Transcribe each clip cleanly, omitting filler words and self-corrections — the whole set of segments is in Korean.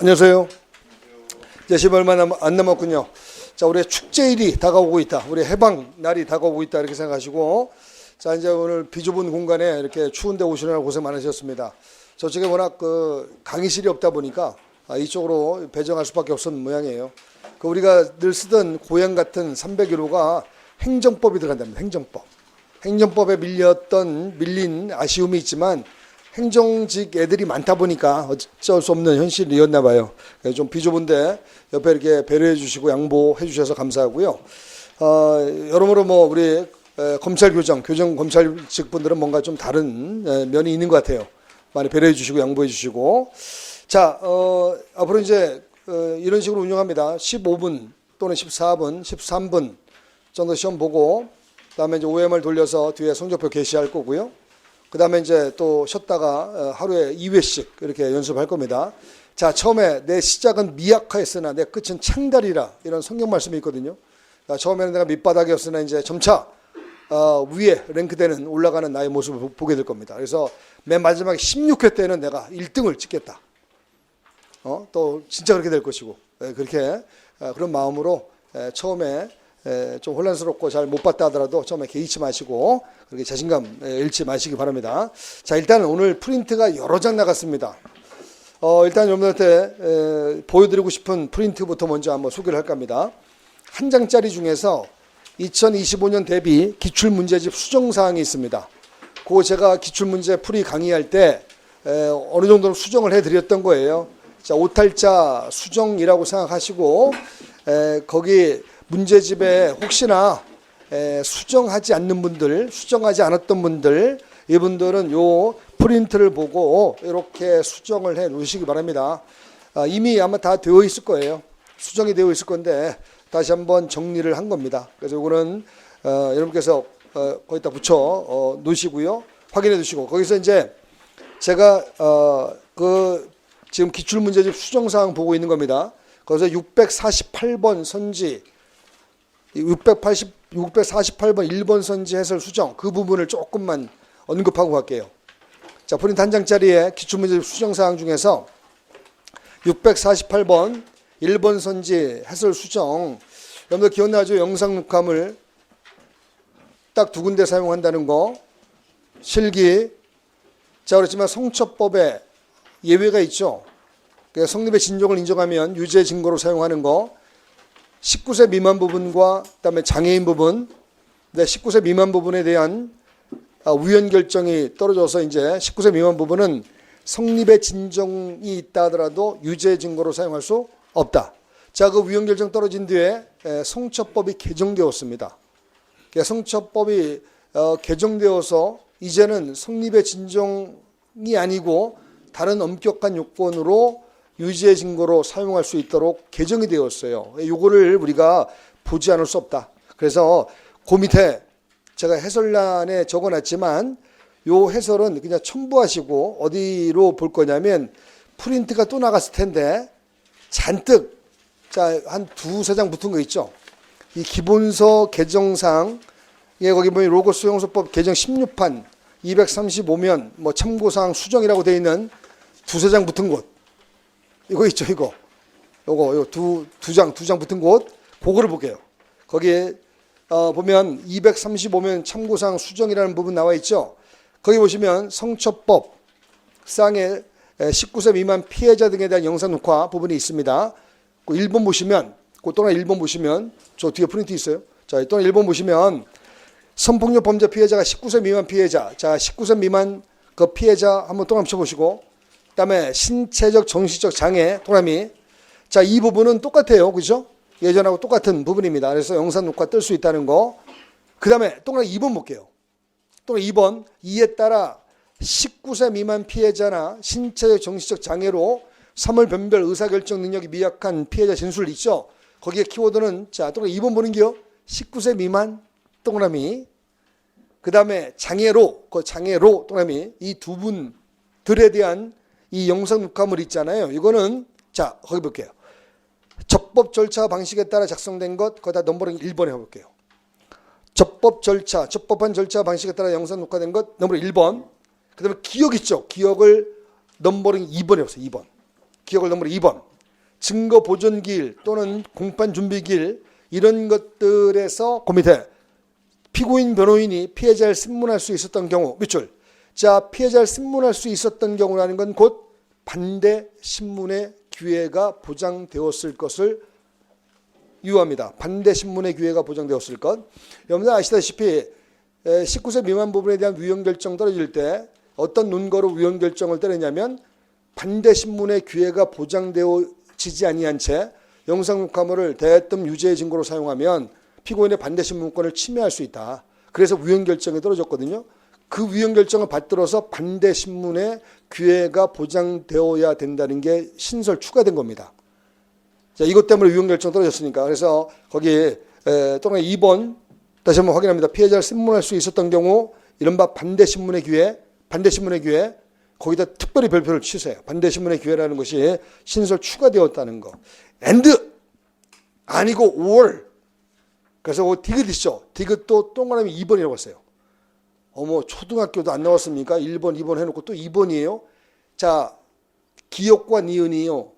안녕하세요. 이제 10일 얼마 안 남았군요. 자, 우리의 축제일이 다가오고 있다. 우리 해방 날이 다가오고 있다. 이렇게 생각하시고, 자, 이제 오늘 비좁은 공간에 이렇게 추운데 오시느라 고생 많으셨습니다. 저쪽에 워낙 강의실이 없다 보니까 이쪽으로 배정할 수밖에 없었는 모양이에요. 우리가 늘 쓰던 고향 같은 301호가 행정법이 들어간답니다. 행정법. 행정법에 밀린 아쉬움이 있지만 행정직 애들이 많다 보니까 어쩔 수 없는 현실이었나 봐요. 좀 비좁은데 옆에 이렇게 배려해 주시고 양보해 주셔서 감사하고요. 여러모로 우리 검찰 검찰직 분들은 뭔가 좀 다른 면이 있는 것 같아요. 많이 배려해 주시고 양보해 주시고. 자, 앞으로 이제 이런 식으로 운영합니다. 15분 또는 14분, 13분 정도 시험 보고, 그다음에 이제 OMR 돌려서 뒤에 성적표 게시할 거고요. 그 다음에 이제 또 쉬었다가 하루에 2회씩 이렇게 연습할 겁니다. 자, 처음에 내 시작은 미약하였으나 내 끝은 창달이라, 이런 성경 말씀이 있거든요. 처음에는 내가 밑바닥이었으나 이제 점차 위에 랭크되는 올라가는 나의 모습을 보게 될 겁니다. 그래서 맨 마지막 16회 때는 내가 1등을 찍겠다. 또 진짜 그렇게 될 것이고, 그렇게 그런 마음으로 처음에 좀 혼란스럽고 잘 못 봤다 하더라도 처음에 개의치 마시고 그렇게 자신감 잃지 마시기 바랍니다. 자, 일단 오늘 프린트가 여러 장 나갔습니다. 일단 여러분들한테 보여드리고 싶은 프린트부터 먼저 한번 소개를 할까 합니다. 한 장짜리 중에서 2025년 대비 기출문제집 수정사항이 있습니다. 그거 제가 기출문제 풀이 강의할 때 어느 정도는 수정을 해드렸던 거예요. 자, 오탈자 수정이라고 생각하시고 거기 문제집에 혹시나 수정하지 않았던 분들, 이분들은 요 프린트를 보고 이렇게 수정을 해 놓으시기 바랍니다. 이미 아마 다 되어 있을 거예요. 수정이 되어 있을 건데 다시 한번 정리를 한 겁니다. 그래서 이거는 여러분께서 거기다 붙여 놓으시고요. 확인해 두시고, 거기서 이제 제가 지금 기출문제집 수정사항 보고 있는 겁니다. 거기서 648번 선지, 648번 1번 선지 해설 수정, 그 부분을 조금만 언급하고 갈게요. 자, 프린트 한 장짜리의 기출문제 수정사항 중에서 648번 1번 선지 해설 수정, 여러분들 기억나죠? 영상 녹화물 딱 두 군데 사용한다는 거, 실기. 자, 그렇지만 성처법에 예외가 있죠. 성립의 진정을 인정하면 유죄 증거로 사용하는 거, 19세 미만 부분과 그다음에 장애인 부분, 19세 미만 부분에 대한 우연 결정이 떨어져서 이제 19세 미만 부분은 성립의 진정이 있다 하더라도 유죄 증거로 사용할 수 없다. 자, 그 우연 결정 떨어진 뒤에 성처법이 개정되었습니다. 성처법이 개정되어서 이제는 성립의 진정이 아니고 다른 엄격한 요건으로 유죄 증거로 사용할 수 있도록 개정이 되었어요. 이거를 우리가 보지 않을 수 없다. 그래서 그 밑에 제가 해설란에 적어놨지만 요 해설은 그냥 첨부하시고 어디로 볼 거냐면 프린트가 또 나갔을 텐데 잔뜩, 자, 한 두세 장 붙은 거 있죠. 이 기본서 개정상, 거기 보면 로고스 형소법 개정 16판 235면 참고사항 수정이라고 되어 있는 두세 장 붙은 곳, 이거 있죠, 이거 두 장 붙은 곳, 그거를 볼게요. 거기에 보면 235면 참고사항 수정이라는 부분 나와 있죠. 거기 보시면 성처법 상의 19세 미만 피해자 등에 대한 영상 녹화 부분이 있습니다. 그 1번 보시면, 그 또는 1번 보시면, 저 뒤에 프린트 있어요. 자, 또는 1번 보시면 성폭력 범죄 피해자가 19세 미만 피해자, 자, 19세 미만 그 피해자 한번 또 합쳐보시고, 그 다음에 신체적 정신적 장애 동그라미. 자, 이 부분은 똑같아요, 그죠? 예전하고 똑같은 부분입니다. 그래서 영상 녹화 뜰 수 있다는 거. 그 다음에 동그라미 2번 볼게요. 동그라미 2번, 이에 따라 19세 미만 피해자나 신체적 정신적 장애로 사물 변별 의사결정 능력이 미약한 피해자 진술 있죠? 거기에 키워드는, 자, 동그라미 2번 보는 게요, 19세 미만 동그라미. 그 다음에 장애로 동그라미. 이 두 분들에 대한 이 영상 녹화물 있잖아요. 이거는, 자, 거기 볼게요. 접법 절차 방식에 따라 작성된 것, 거기다 넘버링 1번 해볼게요. 접법한 절차 방식에 따라 영상 녹화된 것, 넘버링 1번. 그 다음에 기억 있죠? 기억을 넘버링 2번 해보세요. 2번. 기억을 넘버링 2번. 증거 보존기일 또는 공판 준비기일 이런 것들에서 그 밑에 피고인 변호인이 피해자를 신문할 수 있었던 경우 밑줄. 자, 피해자를 신문할 수 있었던 경우라는 건 곧 반대 신문의 기회가 보장되었을 것을 유효합니다. 반대 신문의 기회가 보장되었을 것. 여러분들 아시다시피 19세 미만 부분에 대한 위헌 결정 떨어질 때 어떤 논거로 위헌 결정을 때리냐면 반대 신문의 기회가 보장되어지지 아니한 채 영상 녹화물을 대뜸 유죄의 증거로 사용하면 피고인의 반대 신문권을 침해할 수 있다. 그래서 위헌 결정이 떨어졌거든요. 그 위헌 결정을 받들어서 반대 신문의 기회가 보장되어야 된다는 게 신설 추가된 겁니다. 자, 이것 때문에 위헌 결정 떨어졌으니까. 그래서 거기 또는 2번 다시 한번 확인합니다. 피해자를 신문할 수 있었던 경우 이른바 반대 신문의 기회 거기다 특별히 별표를 치세요. 반대 신문의 기회라는 것이 신설 추가되었다는 거. and 아니고 or. 그래서 디귿 있죠. 디귿도 동그라미 2번이라고 했어요. 어머, 초등학교도 안 나왔습니까? 1번, 2번 해놓고 또 2번이에요. 자, 기역과 니은이요.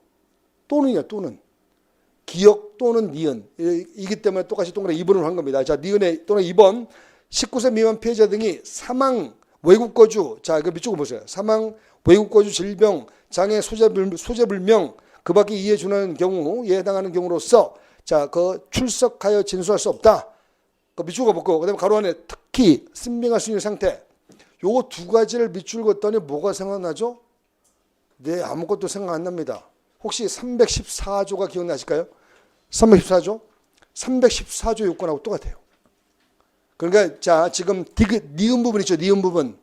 또는이요, 또는. 기역 또는 니은. 이기 때문에 똑같이 동그라미 2번으로 한 겁니다. 자, 니은의 또는 2번. 19세 미만 피해자 등이 사망, 외국 거주. 자, 이거 밑줄 보세요. 사망, 외국 거주, 질병, 장애, 소재불명, 그 밖에 이에 준하는 경우에 해당하는 경우로서 자, 그 출석하여 진술할 수 없다. 그 밑줄 긋고 그다음에 가로 안에 특히 신빙할 수 있는 상태. 요거 두 가지를 밑줄 긋더니 뭐가 생각나죠? 네, 아무것도 생각 안 납니다. 혹시 314조가 기억나실까요? 314조? 314조 요건하고 똑같아요. 그러니까 자, 지금 니은 부분 있죠? 니은 부분.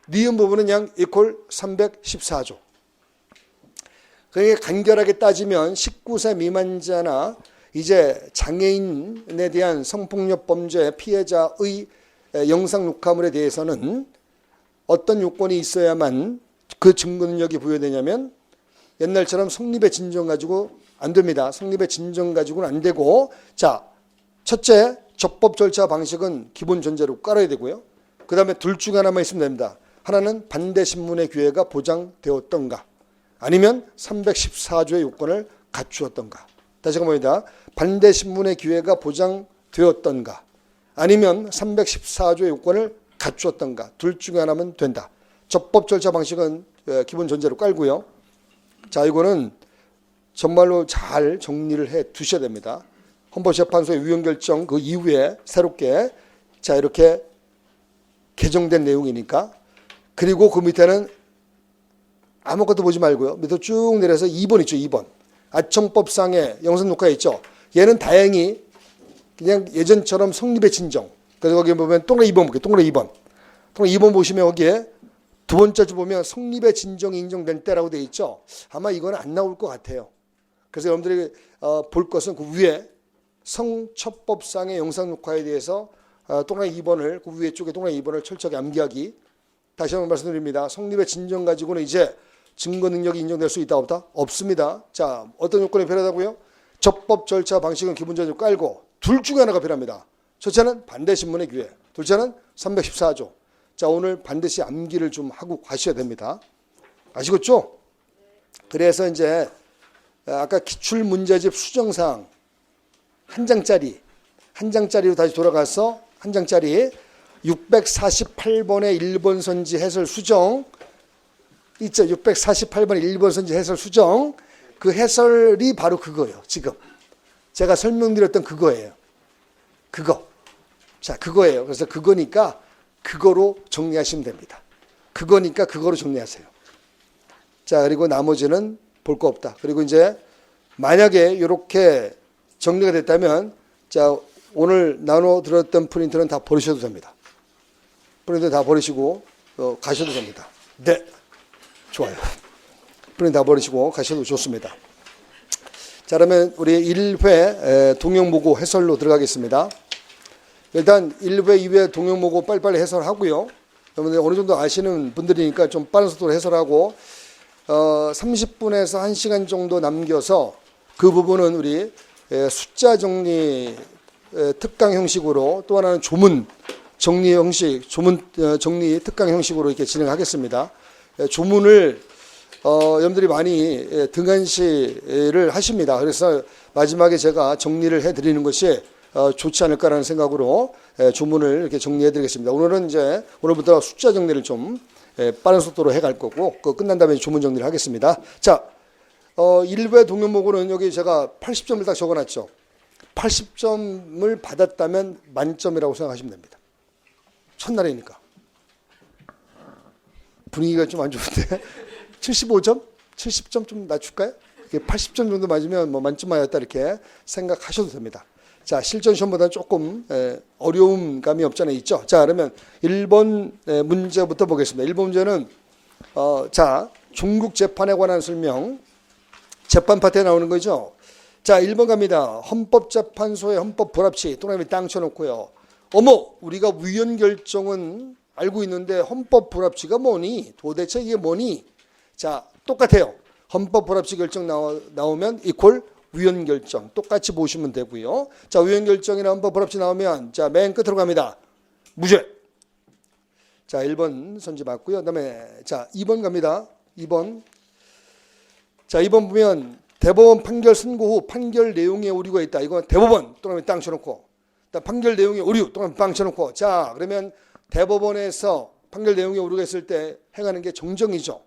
니은 부분은 양 이퀄 314조. 그러니까 간결하게 따지면 19세 미만자나 이제 장애인에 대한 성폭력 범죄 피해자의 영상 녹화물에 대해서는 어떤 요건이 있어야만 그 증거 능력이 부여되냐면 옛날처럼 성립의 진정 가지고 안 됩니다. 성립의 진정 가지고는 안 되고 자, 첫째 적법 절차 방식은 기본 전제로 깔아야 되고요. 그 다음에 둘 중 하나만 있으면 됩니다. 하나는 반대 신문의 기회가 보장되었던가 아니면 314조의 요건을 갖추었던가. 다시 한번 봅니다. 반대 신문의 기회가 보장되었던가 아니면 314조의 요건을 갖추었던가 둘 중에 하나면 된다. 적법 절차 방식은 기본 전제로 깔고요. 자, 이거는 정말로 잘 정리를 해 두셔야 됩니다. 헌법재판소의 위헌 결정 그 이후에 새롭게 자 이렇게 개정된 내용이니까. 그리고 그 밑에는 아무것도 보지 말고요. 밑으로 쭉 내려서 2번 있죠. 2번. 아청법상의 영상 녹화에 있죠. 얘는 다행히 그냥 예전처럼 성립의 진정. 그래서 거기 보면 동그라미 2번 볼게요. 동그라미 2번. 동그라미 2번 보시면 거기에 두 번째 줄 보면 성립의 진정이 인정된 때라고 되어 있죠. 아마 이거는 안 나올 것 같아요. 그래서 여러분들이 볼 것은 그 위에 성첩법상의 영상 녹화에 대해서 동그라미 2번을 그 위에 쪽에 동그라미 2번을 철저하게 암기하기. 다시 한번 말씀드립니다. 성립의 진정 가지고는 이제 증거 능력이 인정될 수 있다 없다? 없습니다. 자, 어떤 요건이 필요하다고요? 적법 절차 방식은 기본적으로 깔고 둘 중에 하나가 필요합니다. 첫째는 반대 신문의 기회, 둘째는 314조. 자, 오늘 반드시 암기를 좀 하고 가셔야 됩니다. 아시겠죠? 그래서 이제 아까 기출 문제집 수정사항 한 장짜리로 다시 돌아가서 한 장짜리 648번의 1번 선지 해설 수정 있죠. 648번의 1번 선지 해설 수정. 그 해설이 바로 그거예요. 지금 제가 설명드렸던 그거예요. 그거. 자, 그거예요. 그래서 그거니까 그거로 정리하시면 됩니다. 그거니까 그거로 정리하세요. 자, 그리고 나머지는 볼 거 없다. 그리고 이제 만약에 이렇게 정리가 됐다면 자, 오늘 나눠 들었던 프린트는 다 버리셔도 됩니다. 프린트 다 버리시고 가셔도 됩니다. 네. 좋아요. 프린트 다 버리시고 가셔도 좋습니다. 자, 그러면 우리 1회 동영모고 해설로 들어가겠습니다. 일단 1회, 2회 동영모고 빨리빨리 해설하고요. 여러분들 어느 정도 아시는 분들이니까 좀 빠른 속도로 해설하고 30분에서 1시간 정도 남겨서 그 부분은 우리 숫자 정리 특강 형식으로 또 하나는 조문 정리 형식, 조문 정리 특강 형식으로 이렇게 진행하겠습니다. 조문을 여러분들이 많이 등한시를 하십니다. 그래서 마지막에 제가 정리를 해드리는 것이 좋지 않을까라는 생각으로 주문을 이렇게 정리해드리겠습니다. 오늘은 이제 오늘부터 숫자 정리를 좀 빠른 속도로 해갈 거고 끝난 다음에 주문 정리를 하겠습니다. 자, 1회 동요목으로는 여기 제가 80점을 딱 적어놨죠. 80점을 받았다면 만점이라고 생각하시면 됩니다. 첫날이니까. 분위기가 좀 안 좋은데 75점? 70점 좀 낮출까요? 80점 정도 맞으면 뭐 만점 맞았다 이렇게 생각하셔도 됩니다. 자, 실전 시험보다 조금 어려움 감이 없잖아요. 있죠? 자, 그러면 1번 문제부터 보겠습니다. 1번 문제는 자, 중국 재판에 관한 설명 재판 파트에 나오는 거죠. 자, 1번 갑니다. 헌법재판소의 헌법 불합치 동그라미 땅 쳐놓고요. 어머, 우리가 위헌 결정은 알고 있는데 헌법 불합치가 뭐니? 도대체 이게 뭐니? 자, 똑같아요. 헌법 불합치 결정 나오면 이퀄 위헌 결정 똑같이 보시면 되고요. 자, 위헌 결정이나 헌법 불합치 나오면 자, 맨 끝으로 갑니다. 무죄. 자, 1번 선지 맞고요. 그다음에 자, 2번 갑니다. 2번. 자, 2번 보면 대법원 판결 선고 후 판결 내용에 오류가 있다. 이건 대법원 동그라미 땅 쳐놓고 판결 내용에 오류 동그라미 빵 쳐놓고 자, 그러면 대법원에서 판결 내용에 오류가 있을 때 행하는 게 정정이죠.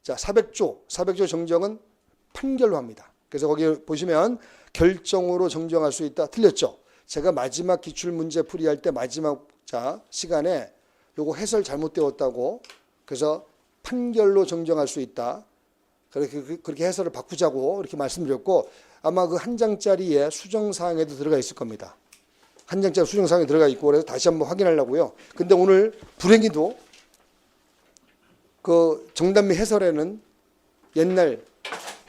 자, 400조 정정은 판결로 합니다. 그래서 거기 보시면 결정으로 정정할 수 있다. 틀렸죠. 제가 마지막 기출문제 풀이할 때 마지막 시간에 요거 해설 잘못되었다고 그래서 판결로 정정할 수 있다. 그렇게 해설을 바꾸자고 이렇게 말씀드렸고 아마 그 한 장짜리에 수정사항에도 들어가 있을 겁니다. 한 장짜리 수정사항에 들어가 있고 그래서 다시 한번 확인하려고요. 근데 오늘 불행히도 그 정답 및 해설에는 옛날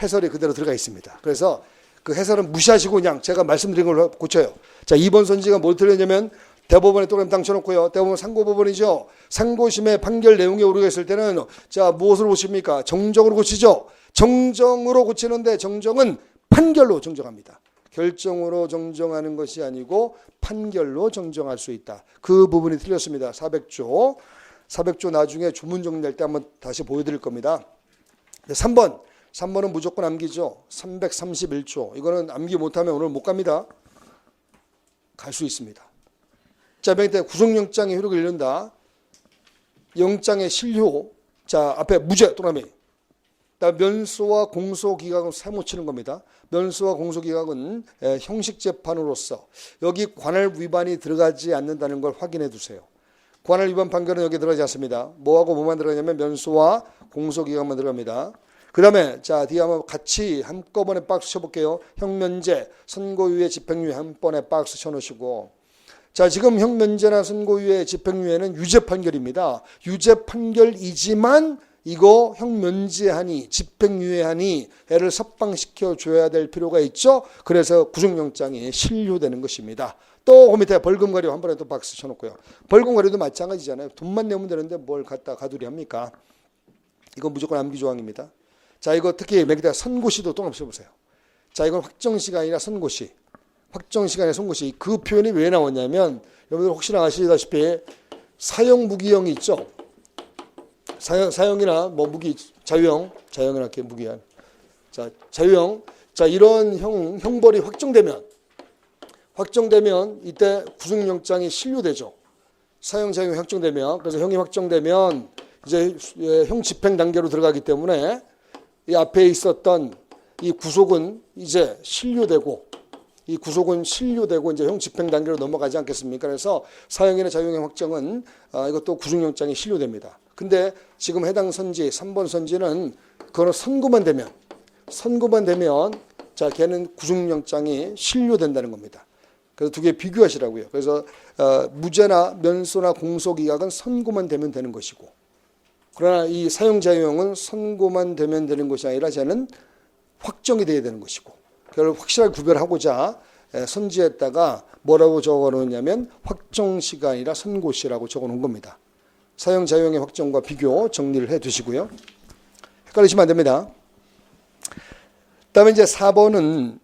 해설이 그대로 들어가 있습니다. 그래서 그 해설은 무시하시고 그냥 제가 말씀드린 걸로 고쳐요. 자, 2번 선지가 뭘 틀렸냐면 대법원에 동그라미 땅 쳐놓고요. 대법원 상고법원이죠. 상고심의 판결 내용에 오류가 있을 때는 자, 무엇으로 고칩니까? 정정으로 고치죠. 정정으로 고치는데 정정은 판결로 정정합니다. 결정으로 정정하는 것이 아니고 판결로 정정할 수 있다. 그 부분이 틀렸습니다. 400조 나중에 주문 정리할 때 한번 다시 보여드릴 겁니다. 3번은 무조건 암기죠. 331조. 이거는 암기 못하면 오늘 못 갑니다. 갈 수 있습니다. 자, 맨 끝에 구속영장의 효력을 잃는다. 영장의 실효. 자, 앞에 무죄 동그라미. 면소와 공소기각은 세모 치는 겁니다. 면소와 공소기각은 형식재판으로서 여기 관할 위반이 들어가지 않는다는 걸 확인해 두세요. 관할 위반 판결은 여기 들어가지 않습니다. 뭐하고 뭐만 들어가냐면 면소와 공소기각만 들어갑니다. 그 다음에 자, 뒤에 한번 같이 한꺼번에 박스 쳐볼게요. 형면제, 선고유예, 집행유예 한 번에 박스 쳐놓으시고 자, 지금 형면제나 선고유예, 집행유예는 유죄 판결입니다. 유죄 판결이지만 이거 형면제하니 집행유예하니 애를 석방시켜 줘야 될 필요가 있죠. 그래서 구속영장이 실효되는 것입니다. 또 그 밑에 벌금 가료 한 번에 또 박스 쳐놓고요. 벌금 가료도 마찬가지잖아요. 돈만 내면 되는데 뭘 갖다 가두리 합니까? 이거 무조건 암기 조항입니다. 자, 이거 특히 맨 밑에 선고시도 또 한번 써보세요. 자, 이건 확정시가 아니라 선고시. 확정시간의 선고시. 그 표현이 왜 나왔냐면 여러분들 혹시나 아시다시피 사형 무기형이 있죠. 사형이나 뭐 무기 자유형 이렇게 무기한 자, 자유형 자, 이런 형벌이 확정되면 이때 구속영장이 실효되죠. 사형 자유형이 확정되면 그래서 형이 확정되면 이제 형 집행 단계로 들어가기 때문에 이 앞에 있었던 이 구속은 이제 실효되고 이제 형 집행 단계로 넘어가지 않겠습니까? 그래서 사형이나 자유형의 확정은 이것도 구속영장이 실효됩니다. 근데 지금 해당 선지 3번 선지는 그거는 선고만 되면 자, 걔는 구속영장이 실효된다는 겁니다. 그래서 두 개 비교하시라고요. 그래서 무죄나 면소나 공소기각은 선고만 되면 되는 것이고 그러나 이 사형자유형은 선고만 되면 되는 것이 아니라 쟤는 확정이 돼야 되는 것이고 그걸 확실하게 구별하고자 선지에다가 뭐라고 적어놓냐면 확정시가 아니라 선고시라고 적어놓은 겁니다. 사형자유형의 확정과 비교 정리를 해 두시고요. 헷갈리시면 안 됩니다. 그다음에 이제 4번은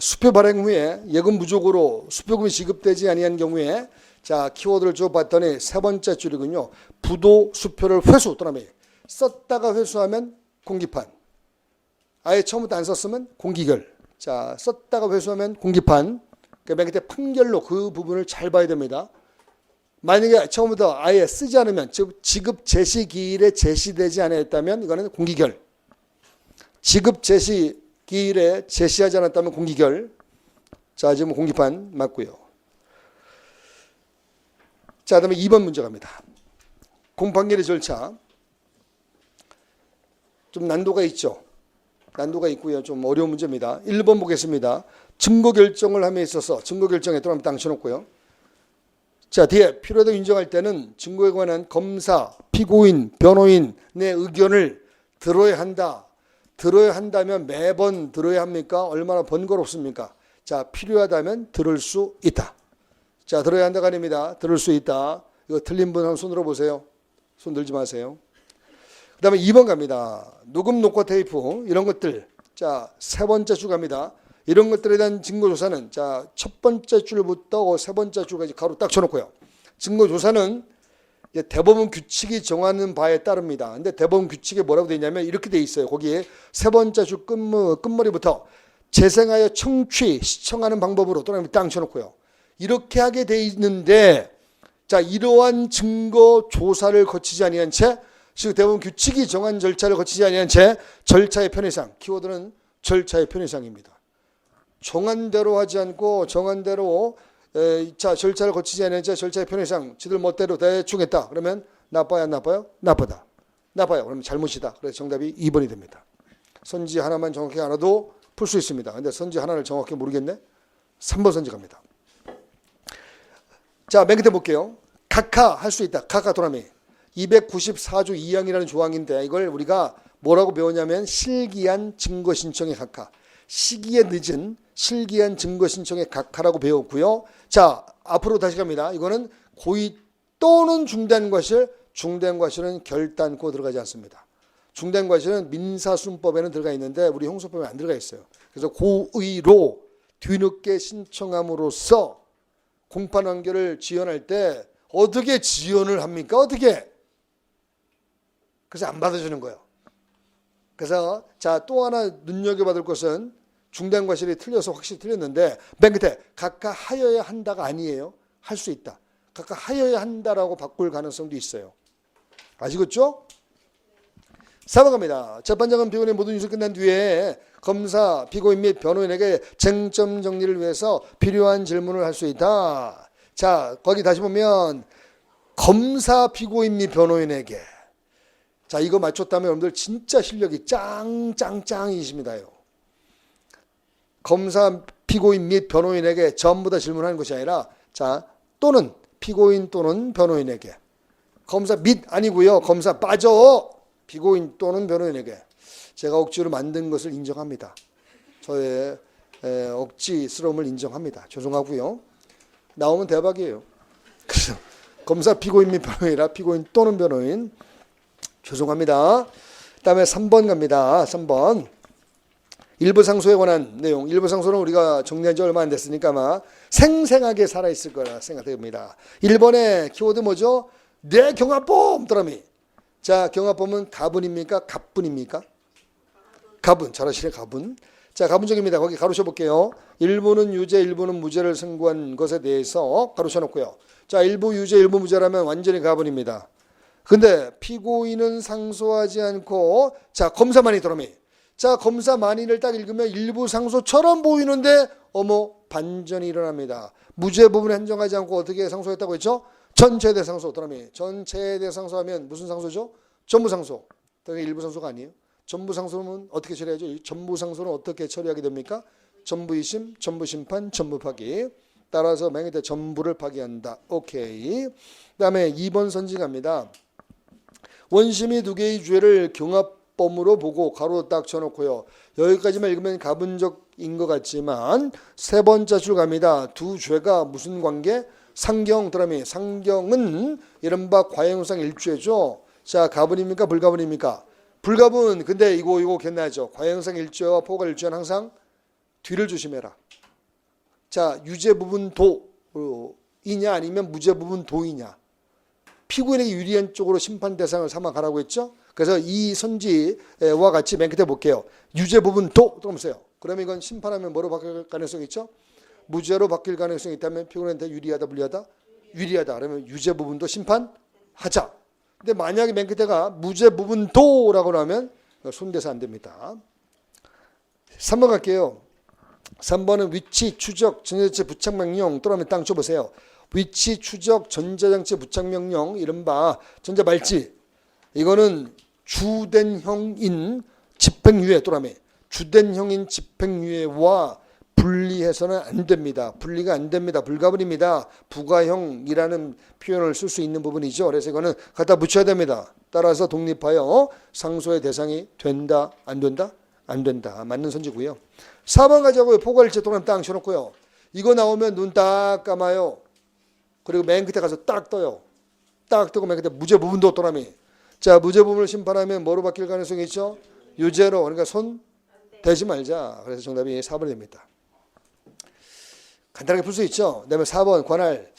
수표 발행 후에 예금 부족으로 수표금이 지급되지 아니한 경우에 자, 키워드를 줘 봤더니 세 번째 줄이군요. 부도 수표를 회수 또는 썼다가 회수하면 공기판. 아예 처음부터 안 썼으면 공기결. 자, 썼다가 회수하면 공기판. 그 맨 끝에 판결로 그 부분을 잘 봐야 됩니다. 만약에 처음부터 아예 쓰지 않으면, 즉 지급 제시 기일에 제시되지 않았다면 이거는 공기결. 지급 제시 기일에 제시하지 않았다면 공기결. 자, 지금 공기판 맞고요. 자, 그다음에 2번 문제 갑니다. 공판결의 절차. 좀 난도가 있죠. 난도가 있고요. 좀 어려운 문제입니다. 1번 보겠습니다. 증거 결정을 함에 있어서 증거 결정에 또 한번 딱 쳐놓고요. 자, 뒤에 필요하다고 인정할 때는 증거에 관한 검사, 피고인, 변호인의 의견을 들어야 한다. 들어야 한다면 매번 들어야 합니까? 얼마나 번거롭습니까? 자, 필요하다면 들을 수 있다. 자, 들어야 한다가 아닙니다. 들을 수 있다. 이거 틀린 분 한번 손들어 보세요. 손 들지 마세요. 그 다음에 2번 갑니다. 녹음, 녹화, 테이프 이런 것들. 자, 세 번째 줄 갑니다. 이런 것들에 대한 증거조사는 자, 첫 번째 줄부터 세 번째 줄까지 가로 딱 쳐놓고요. 증거조사는 대법원 규칙이 정하는 바에 따릅니다. 근데 대법원 규칙에 뭐라고 되어 있냐면 이렇게 되어 있어요. 거기에 세 번째 줄 끝머리부터 재생하여 청취, 시청하는 방법으로 또는 딱 쳐놓고요. 이렇게 하게 되어 있는데 자, 이러한 증거 조사를 거치지 아니한 채, 즉 대법원 규칙이 정한 절차를 거치지 아니한 채 절차의 편의상, 키워드는 절차의 편의상입니다. 정한 대로 하지 않고 정한 대로 자, 절차를 거치지 아니한 채 절차의 편의상 지들 멋대로 대충 했다. 그러면 나빠요, 안 나빠요? 나쁘다. 나빠요. 그러면 잘못이다. 그래서 정답이 2번이 됩니다. 선지 하나만 정확히 알아도 풀 수 있습니다. 근데 선지 하나를 정확히 모르겠네. 3번 선지 갑니다. 자, 맨 끝에 볼게요. 각하 할 수 있다. 각하 도라미. 294조 2항이라는 조항인데 이걸 우리가 뭐라고 배웠냐면 실기한 증거 신청의 각하. 시기에 늦은 실기한 증거 신청의 각하라고 배웠고요. 자, 앞으로 다시 갑니다. 이거는 고의 또는 중대한 과실, 중대한 과실은 결단코 들어가지 않습니다. 중대한 과실은 민사순법에는 들어가 있는데 우리 형사법에 안 들어가 있어요. 그래서 고의로 뒤늦게 신청함으로써 공판 완결을 지연할 때 어떻게 지연을 합니까? 어떻게? 그래서 안 받아주는 거예요. 그래서 자, 또 하나 눈여겨받을 것은 중대한 과실이 틀려서 확실히 틀렸는데 맨 끝에 각하 하여야 한다가 아니에요. 할 수 있다. 각하 하여야 한다라고 바꿀 가능성도 있어요. 아시겠죠? 4번 갑니다. 재판장은 피고인의 모든 유술 끝난 뒤에 검사, 피고인 및 변호인에게 쟁점 정리를 위해서 필요한 질문을 할 수 있다. 자, 거기 다시 보면 검사, 피고인 및 변호인에게 자, 이거 맞췄다면 여러분들 진짜 실력이 짱이십니다요. 검사, 피고인 및 변호인에게 전부 다 질문하는 것이 아니라 자, 또는 피고인 또는 변호인에게 검사 및 아니고요. 검사 빠져 피고인 또는 변호인에게 제가 억지로 만든 것을 인정합니다. 저의 억지스러움을 인정합니다. 죄송하고요. 나오면 대박이에요. 그래서 검사, 피고인 및 변호인이라 피고인 또는 변호인 죄송합니다. 그다음에 3번 갑니다. 3번. 일부 상소에 관한 내용. 일부 상소는 우리가 정리한 지 얼마 안 됐으니까 아마 생생하게 살아있을 거라 생각됩니다. 1번의 키워드 뭐죠? 내 경합범 드라미. 자, 경합범은 가분입니까? 갑분입니까? 가분. 잘하시네, 가분. 자, 가분적입니다. 거기 가로쳐 볼게요. 일부는 유죄, 일부는 무죄를 선고한 것에 대해서 가로쳐 놓고요. 자, 일부 유죄, 일부 무죄라면 완전히 가분입니다. 근데 피고인은 상소하지 않고 자, 검사만이 드라미. 자, 검사만인을 딱 읽으면 일부 상소처럼 보이는데 어머 반전이 일어납니다. 무죄 부분에 한정하지 않고 어떻게 상소했다고 했죠? 전체에 대해 상소. 그러면 전체에 대해 상소하면 무슨 상소죠? 전부 상소. 일부 상소가 아니에요. 전부 상소는 어떻게 처리하죠? 전부 상소는 어떻게 처리하게 됩니까? 전부 2심, 전부 심판, 전부 파기. 따라서 맨 끝에 전부를 파기한다. 오케이. 그다음에 2번 선지 갑니다. 원심이 두 개의 죄를 경합범으로 보고 가로 딱 쳐놓고요. 여기까지만 읽으면 가분적인 것 같지만 세 번째 줄 갑니다. 두 죄가 무슨 관계? 상경 드라미. 상경은 이른바 과형상 일죄죠. 자, 가분입니까? 불가분입니까? 불가분. 근데 이거 괜나죠. 과형상 일죄와 포괄 일죄는 항상 뒤를 조심해라. 자, 유죄 부분 도이냐 아니면 무죄 부분 도이냐. 피고인에게 유리한 쪽으로 심판 대상을 삼아 가라고 했죠. 그래서 이 선지와 같이 맨 끝에 볼게요. 유죄 부분도 들어보세요. 그러면 이건 심판하면 뭐로 바뀔 가능성이 있죠? 무죄로 바뀔 가능성이 있다면 피고인한테 유리하다, 불리하다? 유리하다. 그러면 유죄 부분도 심판하자. 근데 만약에 맨 끝에가 무죄 부분도라고 하면 손대서 안 됩니다. 3번 갈게요. 3번은 위치, 추적, 전자장치 부착명령 또는 땅 줘보세요. 위치, 추적, 전자장치 부착명령 이른바 전자발찌. 이거는 주된형인 집행유예 또라며 주된형인 집행유예와 분리해서는 안 됩니다. 분리가 안 됩니다. 불가분입니다. 부가형이라는 표현을 쓸 수 있는 부분이죠. 그래서 이거는 갖다 붙여야 됩니다. 따라서 독립하여 상소의 대상이 된다, 안 된다? 안 된다. 맞는 선지고요. 4번 가자고요. 포괄일체 동그라미 땅 쳐놓고요. 이거 나오면 눈 딱 감아요. 그리고 맨 끝에 가서 딱 떠요. 딱 뜨고 맨 끝에 무죄 부분도 또라미. 자, 무죄 부분을 심판하면 뭐로 바뀔 가능성이 있죠? 유죄로. 그러니까 손 대지 말자. 그래서 정답이 4번이 됩니다. 간단하게 풀 수 있죠. 그다음에 4번 관할.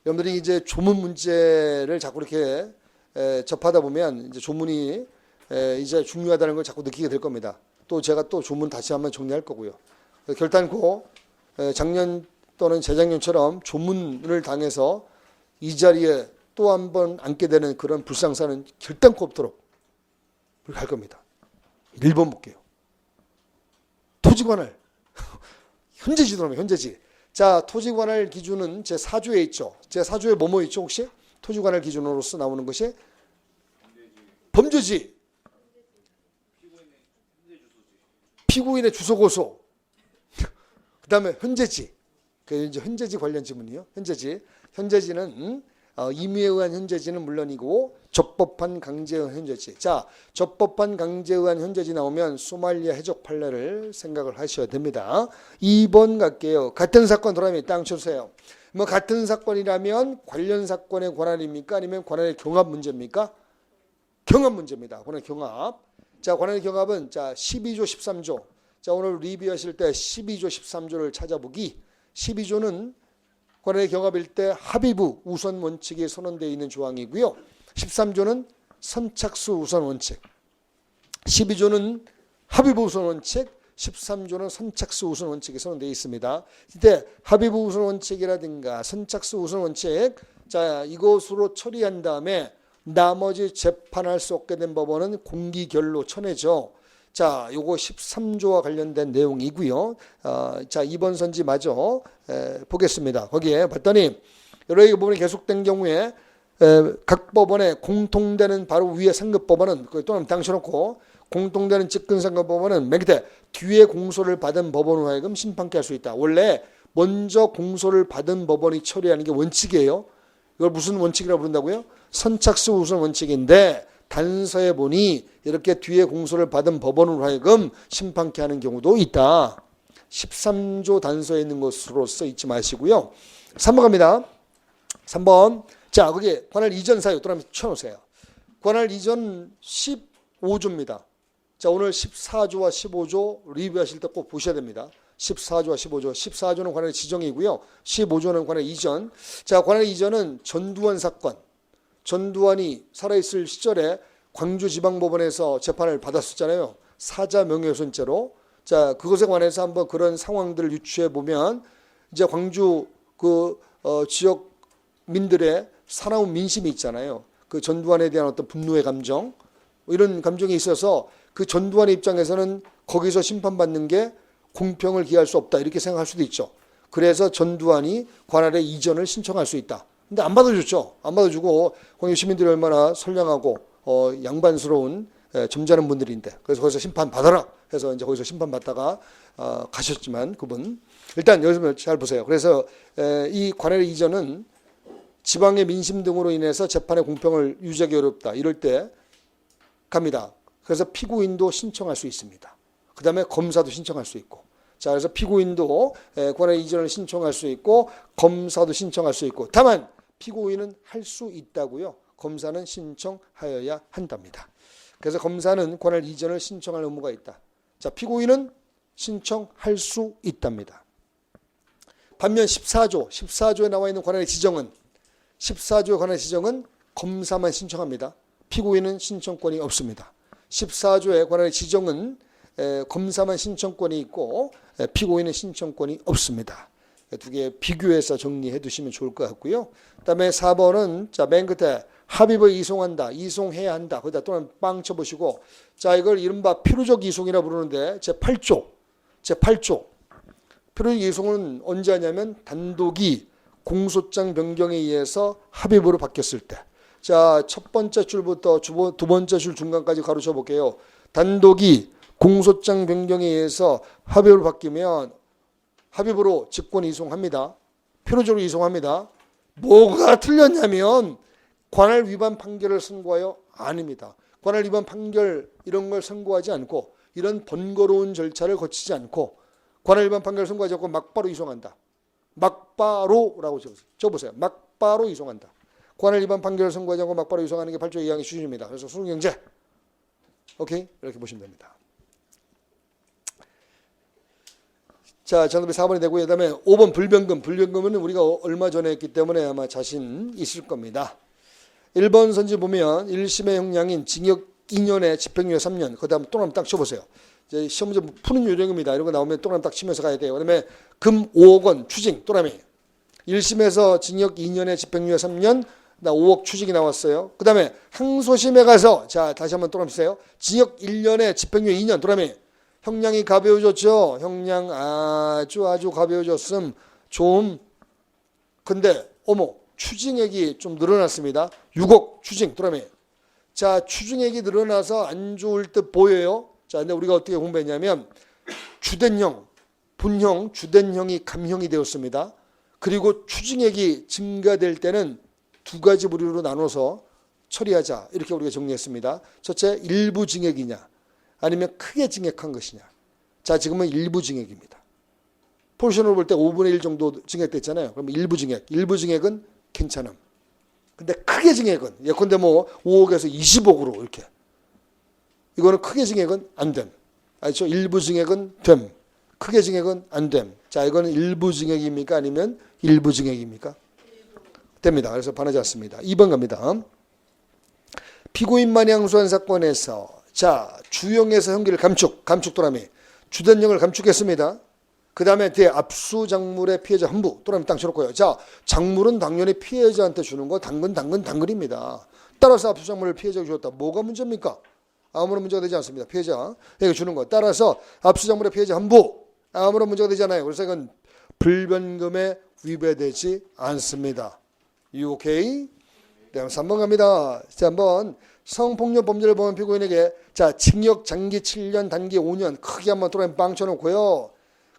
여러분들이 이제 조문 문제를 자꾸 이렇게 접하다 보면 이제 조문이 이제 중요하다는 걸 자꾸 느끼게 될 겁니다. 또 제가 또 조문 다시 한번 정리할 거고요. 결단코 작년 또는 재작년처럼 조문을 당해서 이 자리에 또 한 번 앉게 되는 그런 불상사는 결단코 없도록 그렇게 할 겁니다. 1번 볼게요. 토지관할. 현재지 들어오면 현재지. 자, 토지관할 기준은 제4조에 있죠. 제4조에 뭐뭐 있죠 혹시? 토지관할 기준으로서 나오는 것이 범죄지. 피고인의 주소 고소. 그 다음에 현재지. 그 이제 현재지 관련 지문이요. 현재지. 현재지는 임의에 의한 현재지는 물론이고 적법한 강제에 의한 현재지. 자, 적법한 강제에 의한 현재지 나오면 소말리아 해적 판례를 생각을 하셔야 됩니다. 2번 갈게요. 같은 사건 돌아오면 땅 쳐주세요. 뭐 같은 사건이라면 관련 사건의 관할입니까? 아니면 관할의 경합 문제입니까? 경합 문제입니다. 관할 경합. 자, 관할 경합은 자 12조 13조. 자, 오늘 리뷰하실 때 12조 13조를 찾아보기. 12조는 관할의 경합일 때 합의부 우선 원칙이 선언되어 있는 조항이고요. 13조는 선착수 우선 원칙. 12조는 합의부 우선 원칙, 13조는 선착수 우선 원칙이 선언되어 있습니다. 이때 합의부 우선 원칙이라든가 선착수 우선 원칙, 자 이것으로 처리한 다음에 나머지 재판할 수 없게 된 법원은 공기결로 쳐내죠. 자, 요거 13조와 관련된 내용이고요. 자, 2번 선지 마저 보겠습니다. 거기에 봤더니 여러 개 부분이 계속된 경우에 각 법원에 공통되는 바로 위에 상급법원은 또는 당쳐놓고 공통되는 직근상급법원은 맨 끝에 뒤에 공소를 받은 법원으로 하여금 심판케 할 수 있다. 원래 먼저 공소를 받은 법원이 처리하는 게 원칙이에요. 이걸 무슨 원칙이라고 부른다고요? 선착수 우선 원칙인데 단서에 보니 이렇게 뒤에 공소를 받은 법원으로 하여금 심판케 하는 경우도 있다. 13조 단서에 있는 것으로서 잊지 마시고요. 3번 갑니다. 3번. 자, 거기 관할 이전 사유 또 한번 쳐놓으세요. 관할 이전 15조입니다. 자, 오늘 14조와 15조 리뷰하실 때 꼭 보셔야 됩니다. 14조와 15조. 14조는 관할 지정이고요. 15조는 관할 이전. 자, 관할 이전은 전두환 사건. 전두환이 살아있을 시절에 광주지방법원에서 재판을 받았었잖아요. 사자 명예훼손죄로. 자, 그것에 관해서 한번 그런 상황들을 유추해 보면 이제 광주 지역민들의 사나운 민심이 있잖아요. 그 전두환에 대한 어떤 분노의 감정, 이런 감정이 있어서 그 전두환의 입장에서는 거기서 심판받는 게 공평을 기할 수 없다 이렇게 생각할 수도 있죠. 그래서 전두환이 관할의 이전을 신청할 수 있다. 근데 안 받아줬죠. 안 받아주고 광주 시민들이 얼마나 선량하고 양반스러운 점잖은 분들인데 그래서 거기서 심판 받아라 해서 이제 거기서 심판 받다가 가셨지만 그분 일단 여기서 잘 보세요. 그래서 이 관할 이전은 지방의 민심 등으로 인해서 재판의 공평을 유지하기 어렵다 이럴 때 갑니다. 그래서 피고인도 신청할 수 있습니다. 그 다음에 검사도 신청할 수 있고. 자, 그래서 피고인도 관할 이전을 신청할 수 있고 검사도 신청할 수 있고 다만 피고인은 할 수 있다고요. 검사는 신청하여야 한답니다. 그래서 검사는 관할 이전을 신청할 의무가 있다. 자, 피고인은 신청할 수 있답니다. 반면 14조에 나와 있는 관할의 지정은 14조의 관할 지정은 검사만 신청합니다. 피고인은 신청권이 없습니다. 14조의 관할의 지정은 검사만 신청권이 있고 피고인은 신청권이 없습니다. 두 개 비교해서 정리해 두시면 좋을 것 같고요. 그다음에 4번은 자, 맨 끝에 합의부에 이송한다, 이송해야 한다. 거기다 또는 빵 쳐보시고, 자, 이걸 이른바 필요적 이송이라 부르는데 제8조 필요적 이송은 언제 하냐면 단독이 공소장 변경에 의해서 합의부로 바뀌었을 때. 자, 첫 번째 줄부터 두 번째 줄 중간까지 가로쳐 볼게요. 단독이 공소장 변경에 의해서 합의부로 바뀌면 합의부로 직권 이송합니다. 필요적으로 이송합니다. 뭐가 틀렸냐면 관할 위반 판결을 선고하여 아닙니다. 관할 위반 판결 이런 걸 선고하지 않고 이런 번거로운 절차를 거치지 않고 관할 위반 판결을 선고하지 않고 막바로 이송한다. 막바로라고 적어보세요. 막바로 이송한다. 관할 위반 판결을 선고하지 않고 막바로 이송하는 게 8조 2항의 취지입니다. 그래서 수능경제. 오케이? 이렇게 보시면 됩니다. 자, 정답이 4번이 되고요. 그 다음에 5번 불변금. 불변금은 우리가 얼마 전에 했기 때문에 아마 자신 있을 겁니다. 1번 선지 보면 1심의 형량인 징역 2년에 집행유예 3년. 그 다음 동그라미 딱 쳐보세요. 이제 시험 문제 푸는 요령입니다. 이런 거 나오면 동그라미 딱 치면서 가야 돼요. 그 다음에 금 5억 원 추징 동그라미. 1심에서 징역 2년에 집행유예 3년. 나 5억 추징이 나왔어요. 그 다음에 항소심에 가서 자 다시 한번 동그라미 치세요. 징역 1년에 집행유예 2년 동그라미. 형량이 가벼워졌죠. 형량 아주 가벼워졌음. 좀 근데 어머 추징액이 좀 늘어났습니다. 6억 추징 동그라미. 자 추징액이 늘어나서 안 좋을 듯 보여요. 자 근데 우리가 어떻게 공부했냐면 주된형 본형 주된형이 감형이 되었습니다. 그리고 추징액이 증가될 때는 두 가지 부류로 나눠서 처리하자. 이렇게 우리가 정리했습니다. 첫째 일부 증액이냐 아니면 크게 증액한 것이냐. 자 지금은 일부 증액입니다. 포지션으로 볼 때 5분의 1 정도 증액됐잖아요. 그럼 일부 증액. 일부 증액은 괜찮음. 근데 크게 증액은 예컨대 뭐 5억에서 20억으로 이렇게. 이거는 크게 증액은 안 됨. 알죠? 일부 증액은 됨. 크게 증액은 안 됨. 자 이거는 일부 증액입니까? 아니면 일부 증액입니까? 됩니다. 그래서 반하지 않습니다. 2번 갑니다. 피고인만이 항소한 사건에서 자 주형에서 형기를 감축 도라미 주된형을 감축했습니다. 그 다음에 뒤에 압수작물의 피해자 환부 또는 땅 쳐놓고요. 자 작물은 당연히 피해자한테 주는 거 당근입니다. 따라서 압수작물을 피해자에게 주었다. 뭐가 문제입니까? 아무런 문제가 되지 않습니다. 피해자에게 주는 거. 따라서 압수작물의 피해자 환부 아무런 문제가 되지 않아요. 그래서 이건 불변금에 위배되지 않습니다. You okay? 다음 3번 갑니다. 자, 한번 성폭력 범죄를 범한 피고인에게 자 징역 장기 7년 단기 5년 크게 한번 도라미 빵 쳐놓고요.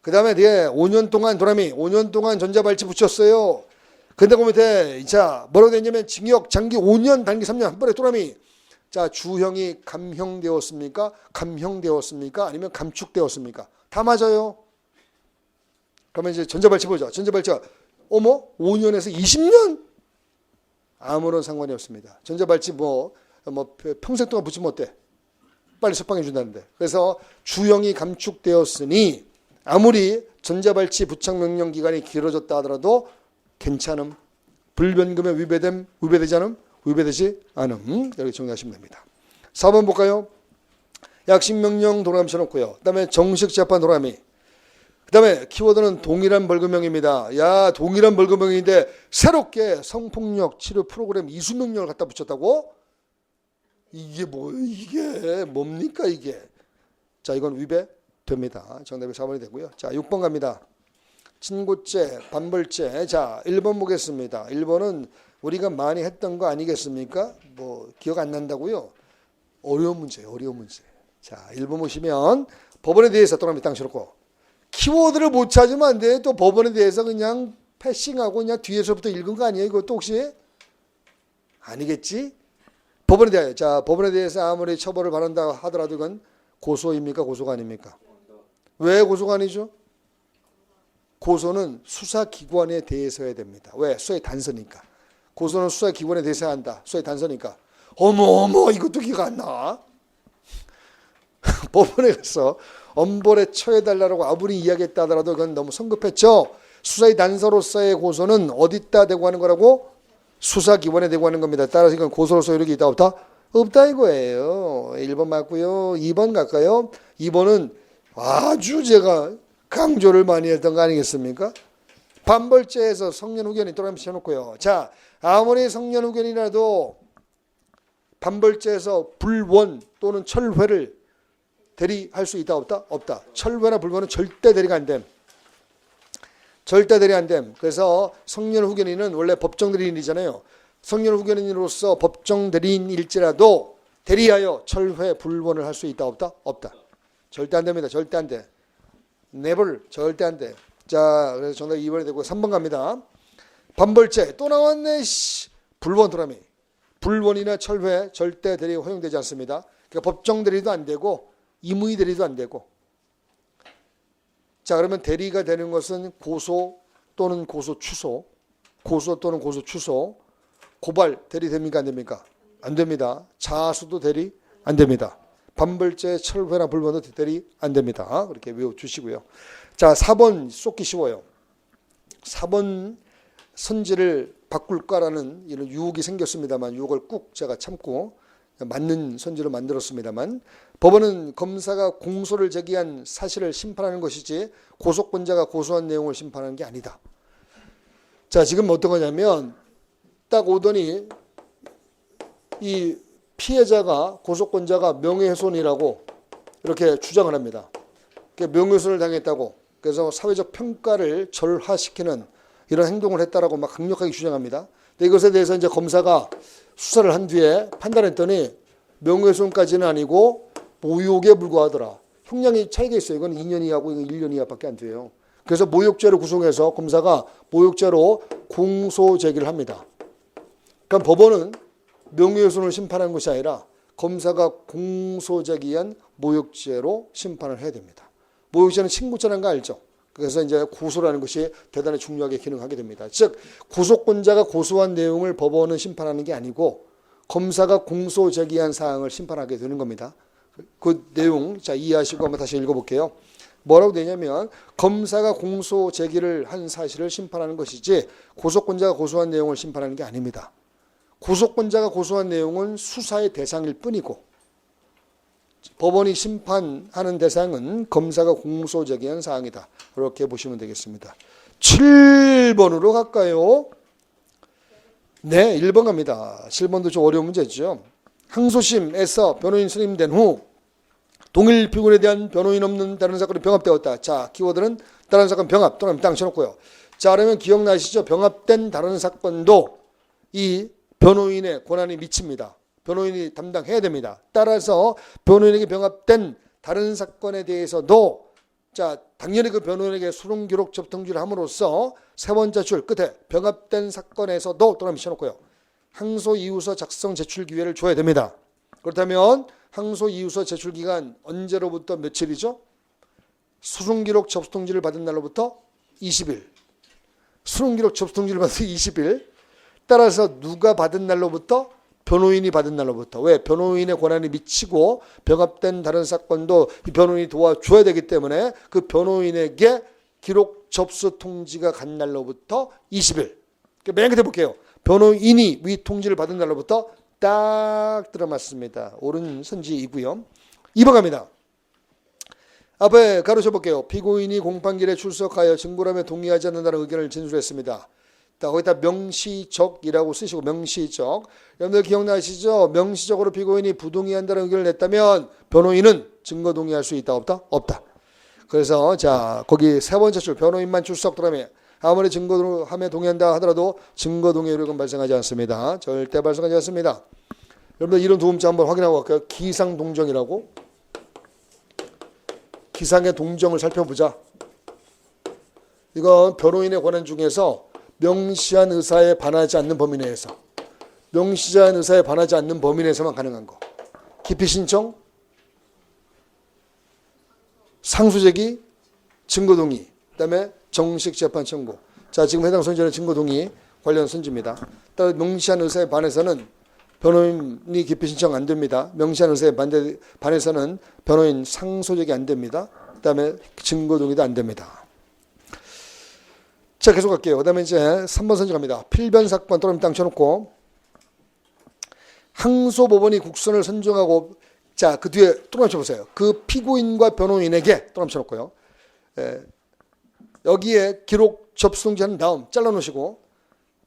그 다음에 뒤에 5년 동안 도라미 5년 동안 전자발찌 붙였어요. 근데 그 밑에 자 뭐라고 되냐면 징역 장기 5년 단기 3년 한 번에 도라미. 자 주형이 감형되었습니까? 아니면 감축되었습니까? 다 맞아요. 그러면 이제 전자발찌 보자. 전자발찌가 어머 5년에서 20년? 아무런 상관이 없습니다. 전자발찌 뭐 평생 동안 붙이면 어때? 빨리 석방해 준다는데. 그래서 주형이 감축되었으니 아무리 전자발찌 부착 명령 기간이 길어졌다 하더라도 괜찮음. 불변금에 위배되지 않음? 위배되지 않음. 이렇게 정리하시면 됩니다. 4번 볼까요? 약식명령 도라미 쳐놓고요. 그 다음에 정식재판 도라미. 그 다음에 키워드는 동일한 벌금형입니다. 야 동일한 벌금형인데 새롭게 성폭력 치료 프로그램 이수명령을 갖다 붙였다고? 이게 뭐예요? 이게 뭡니까 이게? 자 이건 위배됩니다. 정답이 4번이 되고요. 자 6번 갑니다. 친고죄, 반벌죄. 자 1번 보겠습니다. 1번은 우리가 많이 했던 거 아니겠습니까? 뭐 기억 안 난다고요? 어려운 문제예요. 자 1번 보시면 법원에 대해서 또나미 땅 쳐놓고 키워드를 못 찾으면 안 돼. 또 법원에 대해서 그냥 패싱하고 그냥 뒤에서부터 읽은 거 아니에요? 이것도 혹시? 아니겠지? 법원에 대해서 아무리 처벌을 받는다 하더라도 이건 고소입니까? 고소가 아닙니까? 왜 고소가 아니죠? 고소는 수사기관에 대해서 해야 됩니다. 왜? 수사의 단서니까. 고소는 수사기관에 대해서 해야 한다. 수사의 단서니까. 어머 이것도 기가 안 나. 법원에 가서 엄벌에 처해달라고 아무리 이야기했다 하더라도 그건 너무 성급했죠. 수사의 단서로서의 고소는 어디다 대고 하는 거라고? 수사기관에 대고 하는 겁니다. 따라서 이건 고소로서 이렇게 있다부터 없다 이거예요. 1번 맞고요. 2번 갈까요? 2번은 아주 제가 강조를 많이 했던 거 아니겠습니까? 반벌죄에서 성년 후견인 또 한번 쳐놓고요. 자, 아무리 성년 후견이라도 반벌죄에서 불원 또는 철회를 대리할 수 있다 없다? 없다. 철회나 불원은 절대 대리가 안 됨. 절대 대리 안 됨. 그래서 성년 후견인은 원래 법정 대리인이잖아요. 성년 후견인으로서 법정 대리인일지라도 대리하여 철회 불원을 할 수 있다 없다? 없다. 절대 안 됩니다. 절대 안 돼. never 절대 안 돼. 자, 그래서 정답 2번이 되고 3번 갑니다. 반벌죄 또 나왔네. 불원 도라미. 불원이나 철회 절대 대리 허용되지 않습니다. 그러니까 법정 대리도 안 되고 임의 대리도 안 되고. 자, 그러면 대리가 되는 것은 고소 또는 고소 취소, 고소 또는 고소 취소, 고발 대리 됩니까 안 됩니까? 안 됩니다. 자수도 대리 안 됩니다. 반벌죄 철회나 불원도 대리 안 됩니다. 그렇게 외워주시고요. 자, 4번 쏟기 쉬워요. 4번 선지를 바꿀까라는 이런 유혹이 생겼습니다만 유혹을 꾹 제가 참고 맞는 선지로 만들었습니다만 법원은 검사가 공소를 제기한 사실을 심판하는 것이지 고소권자가 고소한 내용을 심판하는 게 아니다. 자, 지금 어떤 거냐면 딱 오더니 이 피해자가 고소권자가 명예훼손이라고 이렇게 주장을 합니다. 명예훼손을 당했다고 그래서 사회적 평가를 절하시키는 이런 행동을 했다라고 막 강력하게 주장합니다. 근데 이것에 대해서 이제 검사가 수사를 한 뒤에 판단했더니 명예훼손까지는 아니고 모욕에 불과하더라. 형량이 차이가 있어요. 이건 2년 이하고 이건 1년 이하밖에 안 돼요. 그래서 모욕죄로 구성해서 검사가 모욕죄로 공소 제기를 합니다. 그러니까 법원은 명예훼손을 심판한 것이 아니라 검사가 공소 제기한 모욕죄로 심판을 해야 됩니다. 모욕죄는 친구죄라는 거 알죠? 그래서 이제 고소라는 것이 대단히 중요하게 기능하게 됩니다. 즉 고소권자가 고소한 내용을 법원은 심판하는 게 아니고 검사가 공소 제기한 사항을 심판하게 되는 겁니다. 그 내용 자 이해하시고 한번 다시 읽어볼게요. 뭐라고 되냐면 검사가 공소 제기를 한 사실을 심판하는 것이지 고소권자가 고소한 내용을 심판하는 게 아닙니다. 고소권자가 고소한 내용은 수사의 대상일 뿐이고 법원이 심판하는 대상은 검사가 공소 제기한 사항이다. 이렇게 보시면 되겠습니다. 7번으로 갈까요? 네, 1번 갑니다. 7번도 좀 어려운 문제죠. 항소심에서 변호인 선임된 후 동일 피고인에 대한 변호인 없는 다른 사건이 병합되었다. 자, 키워드는 다른 사건 병합 또는 땅 쳐놓고요. 자, 그러면 기억나시죠? 병합된 다른 사건도 이 변호인의 권한이 미칩니다. 변호인이 담당해야 됩니다. 따라서 변호인에게 병합된 다른 사건에 대해서도 자 당연히 그 변호인에게 수롱기록 접통지를 함으로써 세 번째 줄 끝에 병합된 사건에서도 또는 미쳐놓고요. 항소 이유서 작성 제출 기회를 줘야 됩니다. 그렇다면 항소 이유서 제출 기간 언제로부터 며칠이죠? 수롱기록 접통지를 받은 날로부터 20일. 수롱기록 접통지를 받은 20일. 따라서 누가 받은 날로부터? 변호인이 받은 날로부터. 왜? 변호인의 권한이 미치고 병합된 다른 사건도 이 변호인이 도와줘야 되기 때문에 그 변호인에게 기록 접수 통지가 간 날로부터 20일. 맨 끝에 볼게요. 변호인이 위 통지를 받은 날로부터 딱 들어맞습니다. 옳은 선지이고요. 2번 갑니다. 앞에 가로쳐 볼게요. 피고인이 공판길에 출석하여 증거람에 동의하지 않는다는 의견을 진술했습니다. 거기다 명시적이라고 쓰시고 명시적. 여러분들 기억나시죠? 명시적으로 피고인이 부동의한다는 의견을 냈다면 변호인은 증거 동의할 수 있다 없다? 없다. 그래서 자 거기 세 번째 줄 변호인만 출석 그러면 아무리 증거함에 동의한다 하더라도 증거 동의 요력은 발생하지 않습니다. 절대 발생하지 않습니다. 여러분들 이런 두 문자 한번 확인하고 갈까요? 기상동정이라고. 기상의 동정을 살펴보자. 이건 변호인의 권한 중에서 명시한 의사에 반하지 않는 범위 내에서 명시한 의사에 반하지 않는 범위 내에서만 가능한 거. 기피 신청, 상수 제기, 증거 동의, 그다음에 정식 재판 청구. 자, 지금 해당 선지는 증거 동의 관련 선지입니다. 따라 명시한 의사에 반해서는 변호인이 기피 신청 안 됩니다. 명시한 의사에 반해서는 변호인 상소 제기 안 됩니다. 그다음에 증거 동의도 안 됩니다. 자, 계속 갈게요. 그 다음에 이제 3번 선지 갑니다. 필변 사건 또는 땅 쳐놓고 항소법원이 국선을 선정하고 자, 그 뒤에 또 감춰보세요. 그 피고인과 변호인에게 또 감춰놓고요. 여기에 기록 접수통지한 다음 잘라놓으시고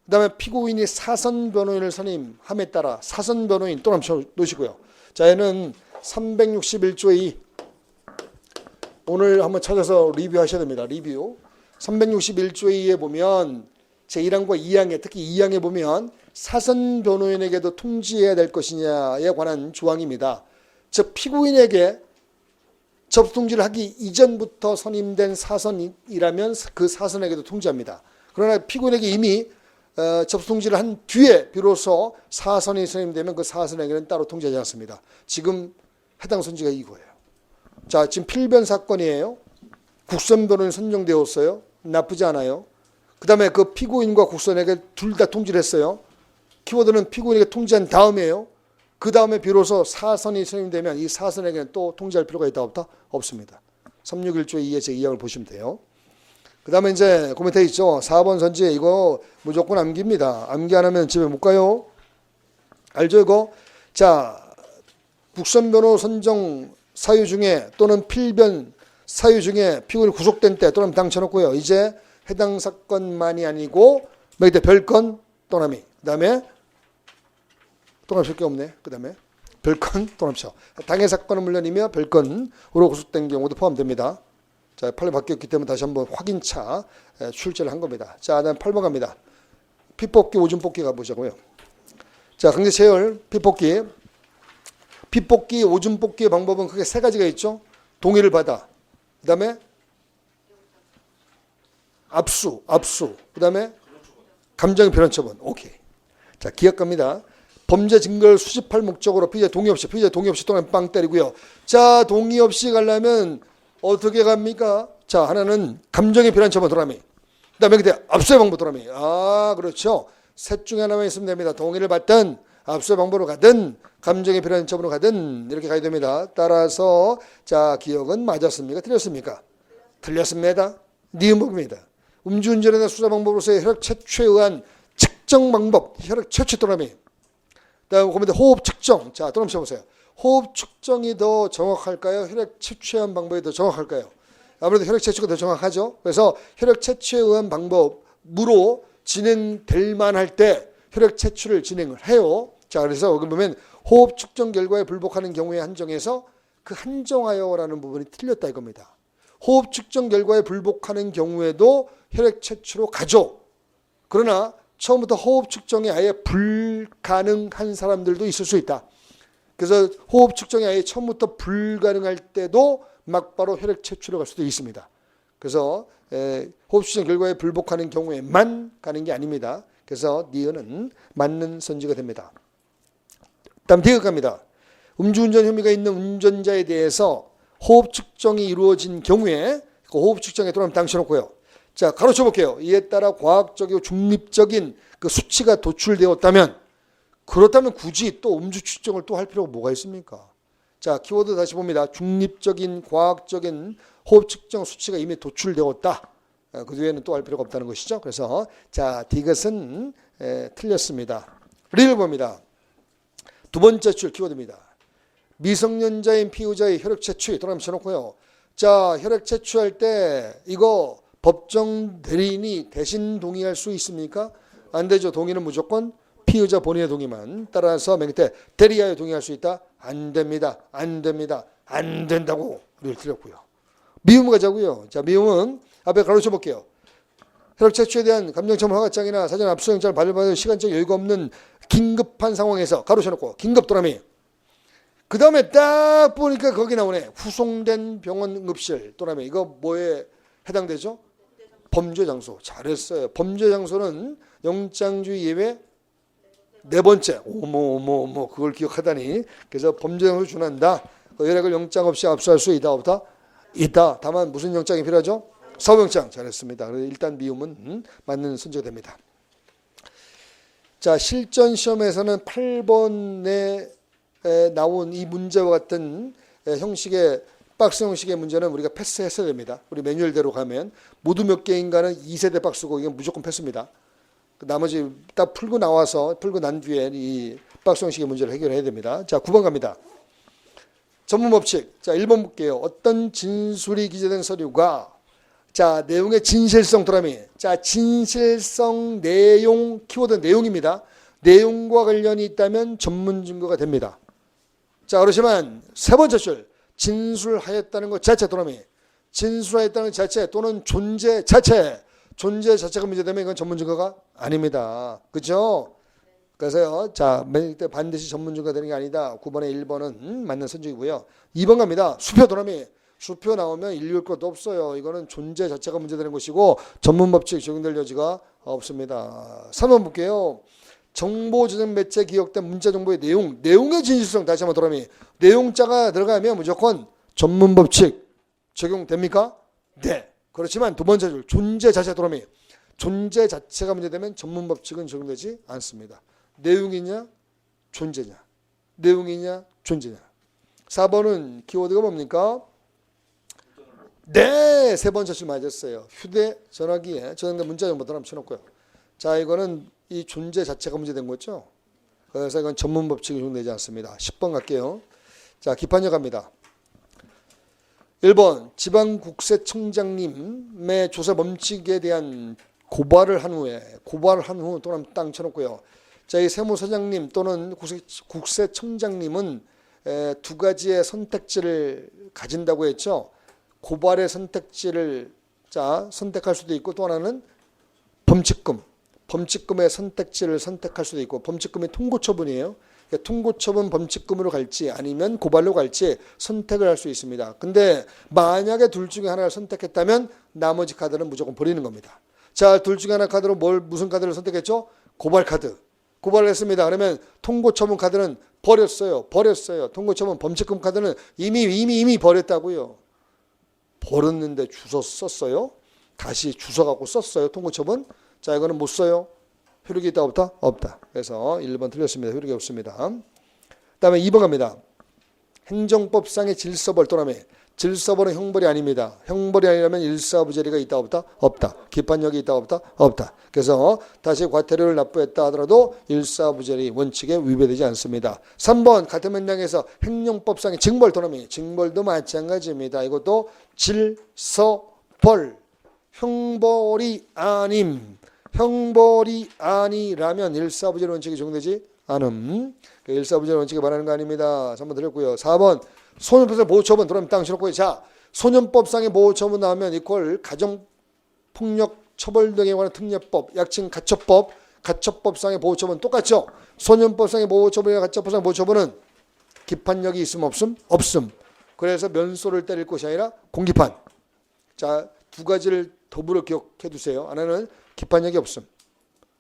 그 다음에 피고인이 사선 변호인을 선임함에 따라 사선 변호인 또 감춰놓으시고요. 자, 얘는 361조의 2 오늘 한번 찾아서 리뷰하셔야 됩니다. 리뷰 361조의 2에 보면 제1항과 2항에 특히 2항에 보면 사선 변호인에게도 통지해야 될 것이냐에 관한 조항입니다. 즉 피고인에게 접수통지를 하기 이전부터 선임된 사선이라면 그 사선에게도 통지합니다. 그러나 피고인에게 이미 접수통지를 한 뒤에 비로소 사선이 선임되면 그 사선에게는 따로 통지하지 않습니다. 지금 해당 선지가 이거예요. 자, 지금 필변 사건이에요. 국선 변호인 선정되었어요. 나쁘지 않아요. 그 다음에 그 피고인과 국선에게 둘 다 통지를 했어요. 키워드는 피고인에게 통지한 다음이에요. 그 다음에 비로소 사선이 선임되면 이 사선에게는 또 통지할 필요가 있다 없다? 없습니다. 361조 2의 제2항을 보시면 돼요. 그 다음에 이제 코멘트에 있죠. 4번 선지 이거 무조건 암기입니다. 암기 안 하면 집에 못 가요. 알죠 이거? 자, 국선 변호 선정 사유 중에 또는 필변 사유 중에 피고인이 구속된 때 또는 당쳐놓고요. 이제 해당 사건만이 아니고 몇대 별건 또남이 그 다음에 또남칠 게 없네. 그 다음에 별건 또남쳐 당해 사건은 물론이며 별건으로 구속된 경우도 포함됩니다. 자, 판례 바뀌었기 때문에 다시 한번 확인차 출제를 한 겁니다. 자, 다음 8번 갑니다. 피뽑기 오줌뽑기 가보자고요. 자, 강제체열 피뽑기 피뽑기 오줌뽑기의 방법은 크게 세 가지가 있죠. 동의를 받아 그 다음에 압수 그 다음에 감정의 변환 처분. 오케이. 자, 기억합니다. 범죄 증거를 수집할 목적으로 피의자 동의 없이 또는 빵 때리고요. 자, 동의 없이 가려면 어떻게 갑니까? 자, 하나는 감정의 변환 처분 도라미. 그 다음에 그때 압수의 방법 도라미. 아, 그렇죠. 셋 중에 하나만 있으면 됩니다. 동의를 받든 압수의 방법으로 가든 감정의 변환 처분으로 가든 이렇게 가야 됩니다. 따라서 자, 기억은 맞았습니까? 틀렸습니까? 틀렸습니다. 니은법입니다. 음주운전에 대한 수사 방법으로서의 혈액 채취에 의한 측정 방법, 혈액 채취 도라미. 다음 보면 호흡 측정. 자, 또 한번 쳐보세요. 호흡 측정이 더 정확할까요? 혈액 채취에 의한 방법이 더 정확할까요? 아무래도 혈액 채취가 더 정확하죠. 그래서 혈액 채취에 의한 방법으로 진행될 만할 때 혈액 채취를 진행을 해요. 자, 그래서 여기 보면 호흡 측정 결과에 불복하는 경우에 한정해서 그 한정하여라는 부분이 틀렸다 이겁니다. 호흡 측정 결과에 불복하는 경우에도 혈액 채취로 가죠. 그러나 처음부터 호흡 측정이 아예 불가능한 사람들도 있을 수 있다. 그래서 호흡 측정이 아예 처음부터 불가능할 때도 막바로 혈액 채취로 갈 수도 있습니다. 그래서 호흡 측정 결과에 불복하는 경우에만 가는 게 아닙니다. 그래서 니은은 맞는 선지가 됩니다. 다음 D가 갑니다. 음주운전 혐의가 있는 운전자에 대해서 호흡 측정이 이루어진 경우에 그 호흡 측정에 또는 당쳐놓고요. 자, 가로쳐 볼게요. 이에 따라 과학적이고 중립적인 그 수치가 도출되었다면 그렇다면 굳이 또 음주 측정을 또 할 필요가 뭐가 있습니까? 자, 키워드 다시 봅니다. 중립적인 과학적인 호흡 측정 수치가 이미 도출되었다. 그 뒤에는 또 할 필요가 없다는 것이죠. 그래서 자, 디귿은 틀렸습니다. 리를 봅니다. 두 번째 줄 키워드입니다. 미성년자인 피의자의 혈액 채취 또는 쳐놓고요. 자, 혈액 채취할 때 이거 법정 대리인이 대신 동의할 수 있습니까? 안 되죠. 동의는 무조건 피의자 본인의 동의만. 따라서 맨 끝에 대리하여 동의할 수 있다? 안 됩니다. 안 됩니다. 안 된다고 우리를 틀렸고요. 미움 가자고요. 자, 미움은 앞에 가로쳐 볼게요. 혈액 채취에 대한 감정첨부 허가장이나 사전 압수영장을 발부받을 시간적 여유가 없는 긴급한 상황에서 가로쳐 놓고 긴급 도라미. 그 다음에 딱 보니까 거기 나오네. 후송된 병원 응급실 도라미. 이거 뭐에 해당되죠? 범죄 장소. 잘했어요. 범죄 장소는 영장주의 예외 네 번째. 어머 그걸 기억하다니. 그래서 범죄 장소 준한다. 혈액을 영장 없이 압수할 수 있다 없다? 있다. 다만 무슨 영장이 필요하죠? 사후영장. 잘했습니다. 일단 미움은 맞는 선지가 됩니다. 자, 실전 시험에서는 8번에 나온 이 문제와 같은 형식의 박스 형식의 문제는 우리가 패스했어야 됩니다. 우리 매뉴얼대로 가면 모두 몇 개인가는 2세대 박스고 이건 무조건 패스입니다. 나머지 딱 풀고 나와서 풀고 난 뒤에 이 박스 형식의 문제를 해결해야 됩니다. 자, 9번 갑니다. 전문 법칙. 자, 1번 볼게요. 어떤 진술이 기재된 서류가 자, 내용의 진실성 도라미. 자, 진실성 내용 키워드 내용입니다. 내용과 관련이 있다면 전문 증거가 됩니다. 자, 그렇지만 세 번째 줄 진술하였다는 것 자체 도라미. 진술하였다는 것 자체 또는 존재 자체. 존재 자체가 문제되면 이건 전문 증거가 아닙니다. 그렇죠? 그래서요. 자, 반드시 전문 증거가 되는 게 아니다. 9번에 1번은 맞는 선택이고요. 2번 갑니다. 수표 도라미. 수표 나오면 읽을 것도 없어요. 이거는 존재 자체가 문제되는 것이고 전문 법칙 적용될 여지가 없습니다. 3번 볼게요. 정보 저장 매체 기억된 문자 정보의 내용의 진실성 다시 한번 도라미. 내용자가 들어가면 무조건 전문 법칙 적용됩니까? 네. 그렇지만 두 번째 줄 존재 자체 도라미. 존재 자체가 문제되면 전문 법칙은 적용되지 않습니다. 내용이냐 존재냐. 내용이냐 존재냐. 4번은 키워드가 뭡니까? 네, 세 번째 줄 맞았어요. 휴대전화기에 저장된 문자 정보들 한번 쳐놓고요. 자, 이거는 이 존재 자체가 문제된 거죠. 그래서 이건 전문 법칙이 적용되지 않습니다. 10번 갈게요. 자, 기판역 갑니다. 1번 지방국세청장님의 조사 범칙에 대한 고발을 한 후 또는 땅 쳐놓고요. 자, 이 세무서장님 또는 국세청장님은 두 가지의 선택지를 가진다고 했죠. 고발의 선택지를 선택할 수도 있고 또 하나는 범칙금의 선택지를 선택할 수도 있고 범칙금이 통고처분이에요. 그러니까 통고처분 범칙금으로 갈지 아니면 고발로 갈지 선택을 할 수 있습니다. 근데 만약에 둘 중에 하나를 선택했다면 나머지 카드는 무조건 버리는 겁니다. 자, 둘 중에 하나 카드로 무슨 카드를 선택했죠? 고발 카드. 고발을 했습니다. 그러면 통고처분 카드는 버렸어요. 통고처분 범칙금 카드는 이미 버렸다고요. 버렸는데 주소 썼어요. 다시 주소 갖고 썼어요. 통고처분. 자, 이거는 못 써요. 효력이 있다 없다? 없다. 그래서 1번 틀렸습니다. 효력이 없습니다. 그다음에 2번 갑니다. 행정법상의 질서벌 또라미. 질서벌은 형벌이 아닙니다. 형벌이 아니라면 일사부재리가 있다 없다? 없다. 기판력이 있다 없다? 없다. 그래서 다시 과태료를 납부했다 하더라도 일사부재리 원칙에 위배되지 않습니다. 3번 같은 문장에서 행정법상의 징벌 또라미. 징벌도 마찬가지입니다. 이것도 질서벌. 형벌이 아니라면 일사부재리 원칙이 적용되지 않음. 일사부재리 원칙을 말하는 거 아닙니다. 3번 드렸고요. 4번 소년법상의 보호처분 들어오면 땅 쳐놓고요. 자, 소년법상의 보호처분 나오면 이퀄 가정폭력 처벌 등에 관한 특례법, 약칭 가처법, 가처법상의 보호처분 똑같죠? 소년법상의 보호처분이나 가처법상의 보호처분은 기판력이 있음 없음? 없음. 그래서 면소를 때릴 것이 아니라 공기판. 자, 두 가지를 더불어 기억해 두세요. 하나는 기판력이 없음.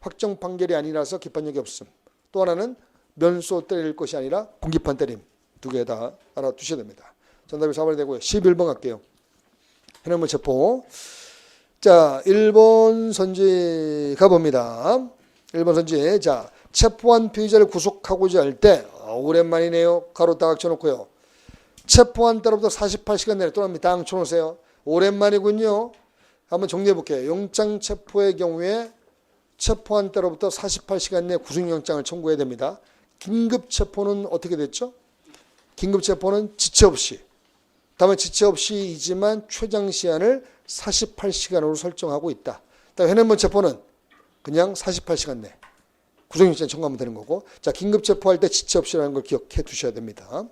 확정 판결이 아니라서 기판력이 없음. 또 하나는 면소 때릴 것이 아니라 공기판 때림. 두 개 다 알아두셔야 됩니다. 정답이 4번이 되고요. 11번 갈게요. 현행물 체포. 자, 1번 선지 가봅니다. 1번 선지. 자, 체포한 피의자를 구속하고자 할 때 오랜만이네요. 가로 딱 쳐놓고요. 체포한 때로부터 48시간 내에 또는 땅 쳐놓으세요. 오랜만이군요. 한번 정리해 볼게요. 영장 체포의 경우에 체포한 때로부터 48시간 내에 구속영장을 청구해야 됩니다. 긴급 체포는 어떻게 됐죠? 긴급 체포는 지체 없이. 다만 지체 없이이지만 최장 시한을 48시간으로 설정하고 있다. 다음 현행범 체포는 그냥 48시간 내 구속영장 청구하면 되는 거고. 자, 긴급 체포할 때 지체 없이라는 걸 기억해 두셔야 됩니다.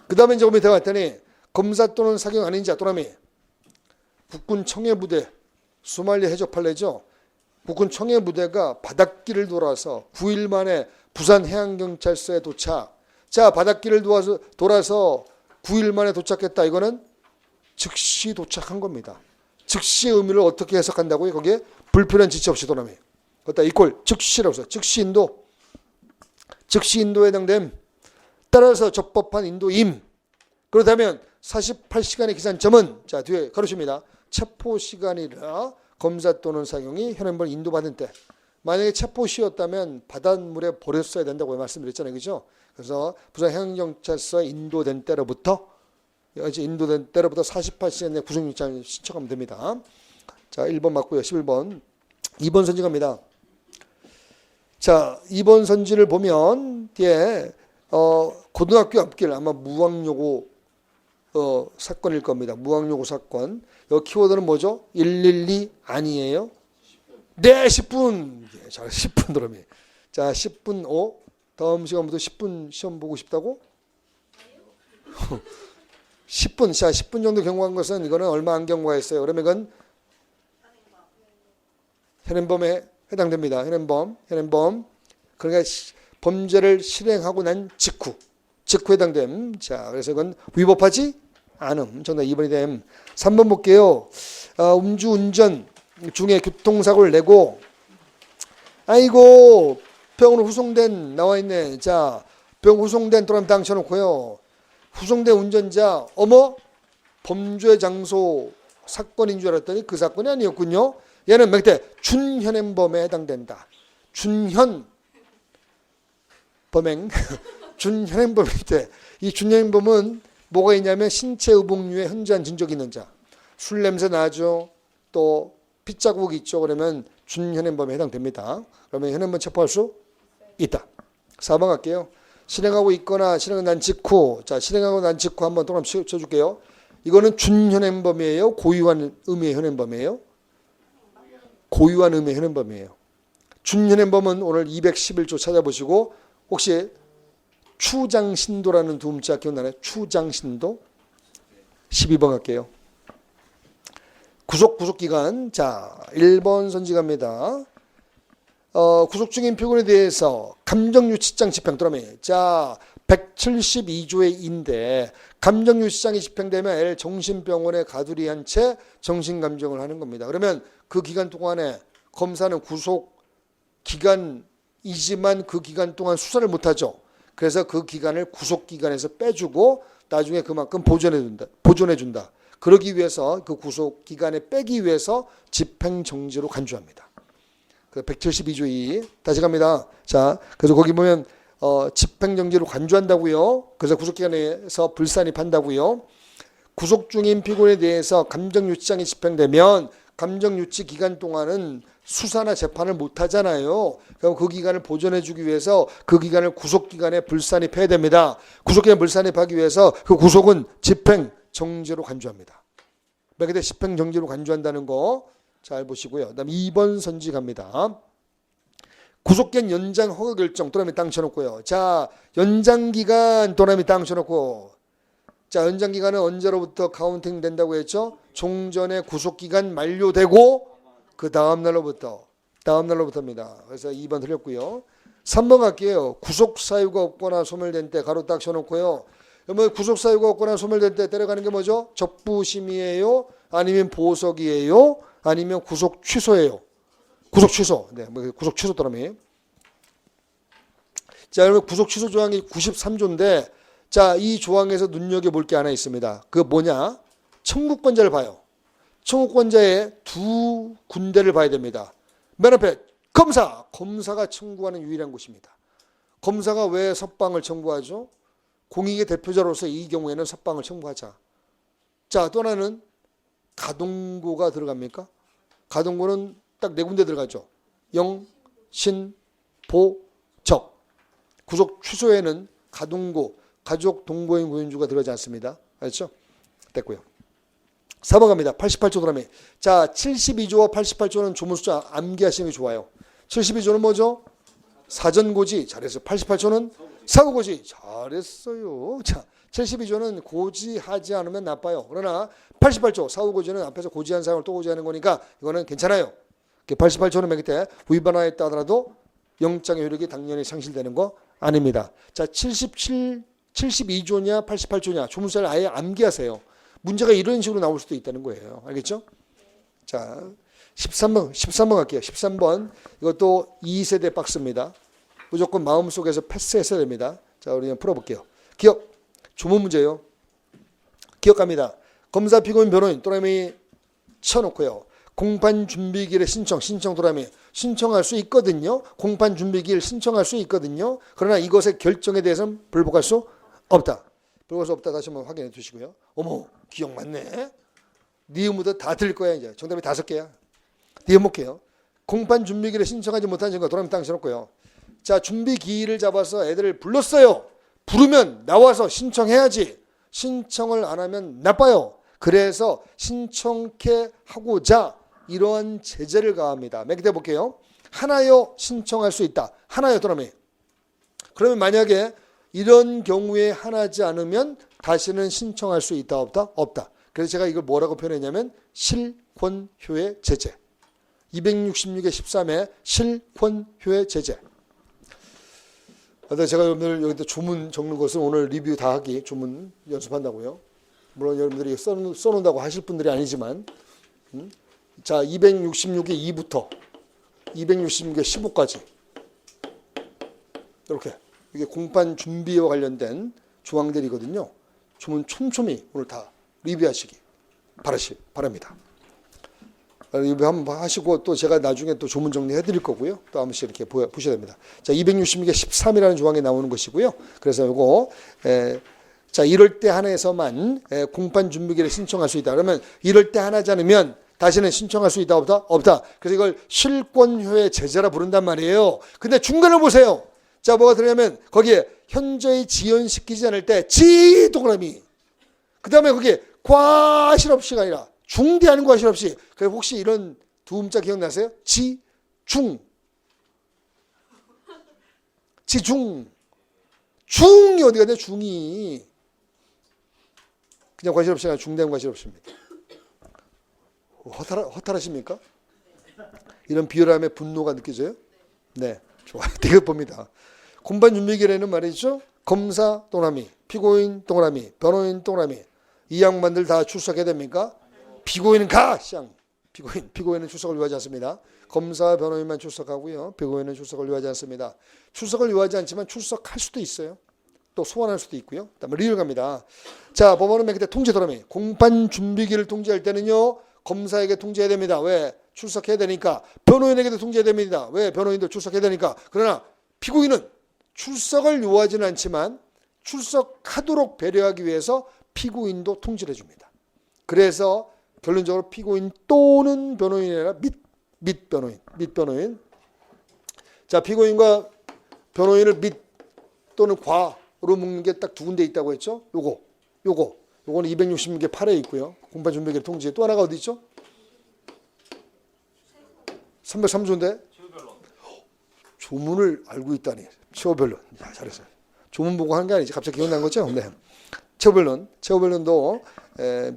그 다음에 이제 밑에 봤더니 검사 또는 사경 아닌 자 또라미. 국군 청해부대 소말리 해적 판례죠. 국군 청해부대가 바닷길을 돌아서 9일 만에 부산 해양경찰서에 도착. 자, 바닷길을 돌아서 9일 만에 도착했다. 이거는 즉시 도착한 겁니다. 즉시의 의미를 어떻게 해석한다고요? 거기에 불필요한 지체 없이 도라미. 그것다 이꼴 즉시라고 해서 즉시 인도. 즉시 인도에 해당됨. 따라서 적법한 인도임. 그렇다면 48시간의 기산점은 자, 뒤에 가로칩니다. 체포 시간이라 검사 또는 사경이 현행범을 인도받은 때. 만약에 체포시였다면 바닷물에 버렸어야 된다고 말씀드렸잖아요. 그죠? 그래서 부산 해양경찰서에 인도된 때로부터 48시간 내에 구속영장을 신청하면 됩니다. 자, 1번 맞고요. 11번. 2번 선지 갑니다. 자, 2번 선지를 보면 뒤에 고등학교 앞길 아마 무학요고 사건일 겁니다. 무학요고 사건. 여기 키워드는 뭐죠? 112 아니에요? 네, 10분. 예, 자, 10분 드럼이. 자, 10분 5. 다음 시간부터 10분 시험 보고 싶다고? 10분. 자, 10분 정도 경고한 것은 이거는 얼마 안 경고했어요. 그러면 이건 현행범에 해당됩니다. 현행범. 그러니까 범죄를 실행하고 난 직후 해당됨. 자, 그래서 이건 위법하지 않음. 정답 2번이 됨. 3번 볼게요. 음주운전 중에 교통사고를 내고, 아이고, 병으로 후송된, 나와 있네. 자, 병 후송된 또는 당쳐놓고요. 후송된 운전자, 어머, 범죄 장소 사건인 줄 알았더니 그 사건이 아니었군요. 얘는 몇 대? 준현행범에 해당된다. 준현 범행, 준현행범인데 이 준현행범은 뭐가 있냐면 신체 의복류에 현저한 진적이 있는 자, 술 냄새 나죠. 또 핏자국 있죠. 그러면 준현행범에 해당됩니다. 그러면 현행범 체포할 수 있다. 4번 갈게요. 실행하고 있거나 실행은 난 직후. 자, 실행하고 난 직후 한번 동그라미 쳐줄게요. 이거는 준현행범이에요. 고유한 의미의 현행범이에요. 고유한 의미의 현행범이에요. 준현행범은 오늘 211조 찾아보시고 혹시 추장신도라는 두음자 기억나나요? 추장신도. 12번 갈게요. 구속기간. 자, 1번 선지갑니다. 구속 중인 피고인에 대해서 감정유치장 집행 또라미. 자, 172조의 인데 감정유치장이 집행되면 L 정신병원에 가두리한 채 정신감정을 하는 겁니다. 그러면 그 기간 동안에 검사는 구속 기간이지만 그 기간 동안 수사를 못하죠. 그래서 그 기간을 구속기간에서 빼주고 나중에 그만큼 보존해준다. 그러기 위해서 그 구속기간에 빼기 위해서 집행정지로 간주합니다. 172조 2 다시 갑니다. 자, 그래서 거기 보면 집행정지로 간주한다고요. 그래서 구속기관에서 불산입한다고요. 구속 중인 피고인에 대해서 감정유치장이 집행되면 감정유치 기간 동안은 수사나 재판을 못 하잖아요. 그럼 그 기간을 보존해주기 위해서 그 기간을 구속기간에 불산입해야 됩니다. 구속기간 불산입하기 위해서 그 구속은 집행정지로 간주합니다. 매개대 집행정지로 간주한다는 거 잘 보시고요. 그다음 2번 선지 갑니다. 구속기간 연장 허가 결정 또라미 땅 쳐놓고요. 자, 연장기간 또라미 땅 쳐놓고. 자, 연장기간은 언제로부터 카운팅 된다고 했죠? 종전에 구속기간 만료되고 그 다음날로부터입니다. 그래서 2번 틀렸고요. 3번 갈게요. 구속사유가 없거나 소멸된 때 가로 딱 쳐놓고요. 그러면 구속사유가 없거나 소멸된 때 때려가는 게 뭐죠? 적부심이에요? 아니면 보석이에요? 아니면 구속 취소예요? 구속 취소. 네, 구속 취소 또라미. 자, 그러면 구속 취소 조항이 93조인데 자, 이 조항에서 눈여겨볼 게 하나 있습니다. 그 뭐냐? 청구권자를 봐요. 청구권자의 두 군데를 봐야 됩니다. 맨 앞에 검사가 청구하는 유일한 곳입니다. 검사가 왜 석방을 청구하죠? 공익의 대표자로서 이 경우에는 석방을 청구하자. 자, 또 하나는 가동고가 들어갑니까? 가동고는 딱 네 군데 들어가죠. 영, 신, 보, 적. 구속 취소에는 가동고, 가족 동거인 구인주가 들어가지 않습니다. 알죠? 됐고요. 4번 갑니다. 88조 드라미. 자, 72조와 88조는 조문숫자 암기하시는 게 좋아요. 72조는 뭐죠? 사전고지. 잘했어요. 88조는 사후고지. 잘했어요. 자, 72조는 고지하지 않으면 나빠요. 그러나 88조 사후고지는 앞에서 고지한 사항을 또 고지하는 거니까 이거는 괜찮아요. 88조는 맨 끝에 위반하였다 하더라도 영장의 효력이 당연히 상실되는 거 아닙니다. 자, 72조냐 88조냐 조문사를 아예 암기하세요. 문제가 이런 식으로 나올 수도 있다는 거예요. 알겠죠? 자, 13번 갈게요. 13번. 이것도 2세대 박스입니다. 무조건 마음속에서 패스했어야 됩니다. 자, 우리 풀어볼게요. 기억. 조문 문제예요. 기억합니다. 검사, 피고인, 변호인 또라미 쳐놓고요. 공판 준비기일의 신청 또라미 신청할 수 있거든요. 공판 준비기일 신청할 수 있거든요. 그러나 이것의 결정에 대해서는 불복할 수 없다. 불복할 수 없다. 다시 한번 확인해 두시고요. 어머, 기억 맞네. 니은부터 다 틀릴 거야. 이제 정답이 5개야. 니은 볼게요. 공판 준비기일에 신청하지 못한 증거 도라미 땅 쳐놓고요. 자, 준비 기일을 잡아서 애들을 불렀어요. 부르면 나와서 신청해야지. 신청을 안 하면 나빠요. 그래서 신청케 하고자 이러한 제재를 가합니다. 맨 끝에 볼게요. 하나여 신청할 수 있다. 하나여 또라미. 그러면 만약에 이런 경우에 하나지 않으면 다시는 신청할 수 있다 없다? 없다. 그래서 제가 이걸 뭐라고 표현했냐면 실권효의 제재. 266의 13의 실권효의 제재. 제가 여러분들 여기다 조문 적는 것은 오늘 리뷰 다 하기 조문 연습한다고요. 물론 여러분들이 써놓는다고 하실 분들이 아니지만 자 266의 2부터 266의 15까지 이렇게 이게 공판 준비와 관련된 조항들이거든요. 조문 촘촘히 오늘 다 리뷰하시기 바랍니다. 리뷰 한번 하시고 또 제가 나중에 또 조문 정리해 드릴 거고요. 또 한 번씩 이렇게 보셔야 됩니다. 자, 266의 13이라는 조항에 나오는 것이고요. 그래서 요거 자, 이럴 때 하나에서만 공판 준비기를 신청할 수 있다. 그러면 이럴 때 하나지 않으면 다시는 신청할 수 있다 없다? 없다. 그래서 이걸 실권효의 제재라 부른단 말이에요. 근데 중간을 보세요. 자, 뭐가 들어냐면 거기에 현저히 지연시키지 않을 때 지 동그라미. 그 다음에 거기에 과실없이가 아니라 중대하는 과실없이. 그래서 혹시 이런 두 음자 기억나세요? 지중. 지중. 중이 어디 갔냐? 중이. 그냥 과실없이 아니라 중대한 과실없입니다. 허탈하십니까? 이런 비열함에 분노가 느껴져요? 네, 좋아요. 되게 봅니다. 공판 준비기일에는 말이죠. 검사 동그라미, 피고인 동그라미, 변호인 동그라미. 이 양반들 다 출석해야 됩니까? 피고인은 가! 쌍. 피고인은 출석을 요하지 않습니다. 검사, 변호인만 출석하고요. 피고인은 출석을 요하지 않습니다. 출석을 요하지 않지만 출석할 수도 있어요. 또 소환할 수도 있고요. 그다음에 리얼 갑니다. 자, 법원은 맨 끝에 통지 동그라미. 공판 준비기일을 통지할 때는요. 검사에게 통지해야 됩니다. 왜? 출석해야 되니까. 변호인에게도 통지해야 됩니다. 왜? 변호인도 출석해야 되니까. 그러나 피고인은 출석을 요하지는 않지만 출석하도록 배려하기 위해서 피고인도 통지를 해줍니다. 그래서 결론적으로 피고인 또는 변호인이 아니라 및 변호인. 자, 피고인과 변호인을 및 또는 과로 묶는 게 딱 두 군데 있다고 했죠. 요거는 266개 8에 있고요. 공판 준비기일 통지에 또 하나가 어디 있죠? 303조인데 조문을 알고 있다니. 최후변론. 야, 잘했어요. 조문 보고 하는 게 아니지. 갑자기 기억난 거죠? 네. 최후변론도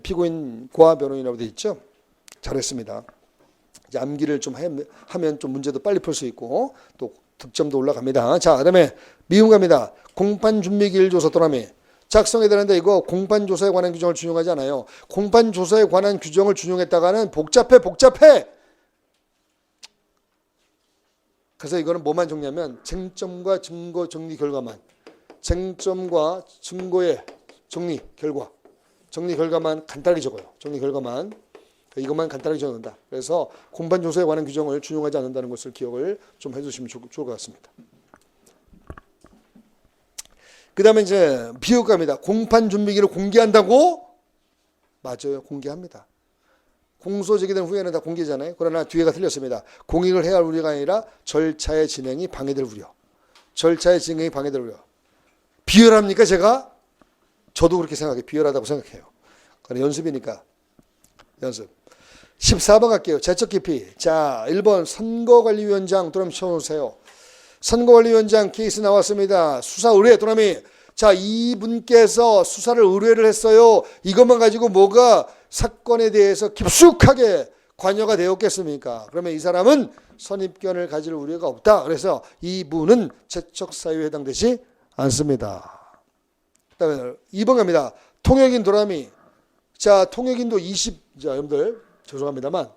피고인과 변호인이라고 되어 있죠. 잘했습니다. 이제 암기를 좀 하면 좀 문제도 빨리 풀 수 있고 또 득점도 올라갑니다. 자, 그다음에 미움 갑니다. 공판 준비기일 조서 또라미. 작성해야 되는데 이거 공판조사에 관한 규정을 준용하지 않아요. 공판조사에 관한 규정을 준용했다가는 복잡해. 그래서 이거는 뭐만 정리하면 쟁점과 증거 정리 결과만. 쟁점과 증거의 정리 결과만 간단하게 적어요. 정리 결과만. 이것만 간단하게 적는다. 그래서 공판조사에 관한 규정을 준용하지 않는다는 것을 기억을 좀 해주시면 좋을 것 같습니다. 그 다음에 이제 비효과입니다. 공판 준비기를 공개한다고? 맞아요. 공개합니다. 공소 제기된 후에는 다 공개잖아요. 그러나 뒤에가 틀렸습니다. 공익을 해야 할 우려가 아니라 절차의 진행이 방해될 우려. 비열합니까 제가? 저도 그렇게 생각해요. 비열하다고 생각해요. 그러나 연습이니까. 연습. 14번 갈게요. 제적 기피. 자, 1번 선거관리위원장 또는 쳐놓으세요. 선거관리위원장 케이스 나왔습니다. 수사 의뢰 또나미. 자, 이분께서 수사를 의뢰를 했어요. 이것만 가지고 뭐가 사건에 대해서 깊숙하게 관여가 되었겠습니까? 그러면 이 사람은 선입견을 가질 우려가 없다. 그래서 이분은 제척사유에 해당되지 않습니다. 그다음에 2번 갑니다. 통역인 도라미. 자, 통역인도 자, 여러분들 죄송합니다만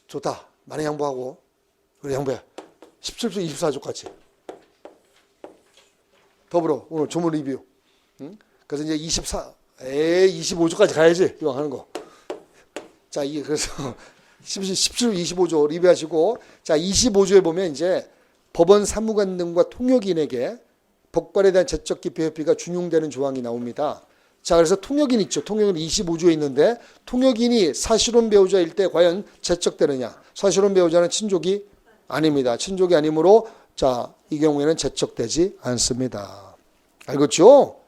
좋다. 많이 양보하고 그래 양보해. 17조 24조까지. 더불어 오늘 조문 리뷰. 그래서 이제 25조까지 가야지. 이왕 하는 거. 자, 이게 그래서 17조 25조 리뷰하시고, 자, 25조에 보면 이제 법원 사무관 등과 통역인에게 법관에 대한 제적 기피 회피가 준용되는 조항이 나옵니다. 자, 그래서 통역인 있죠. 통역인 25조에 있는데 통역인이 사실혼 배우자일 때 과연 제척되느냐. 사실혼 배우자는 친족이 아닙니다. 친족이 아니므로 자, 이 경우에는 제척되지 않습니다. 알겠죠?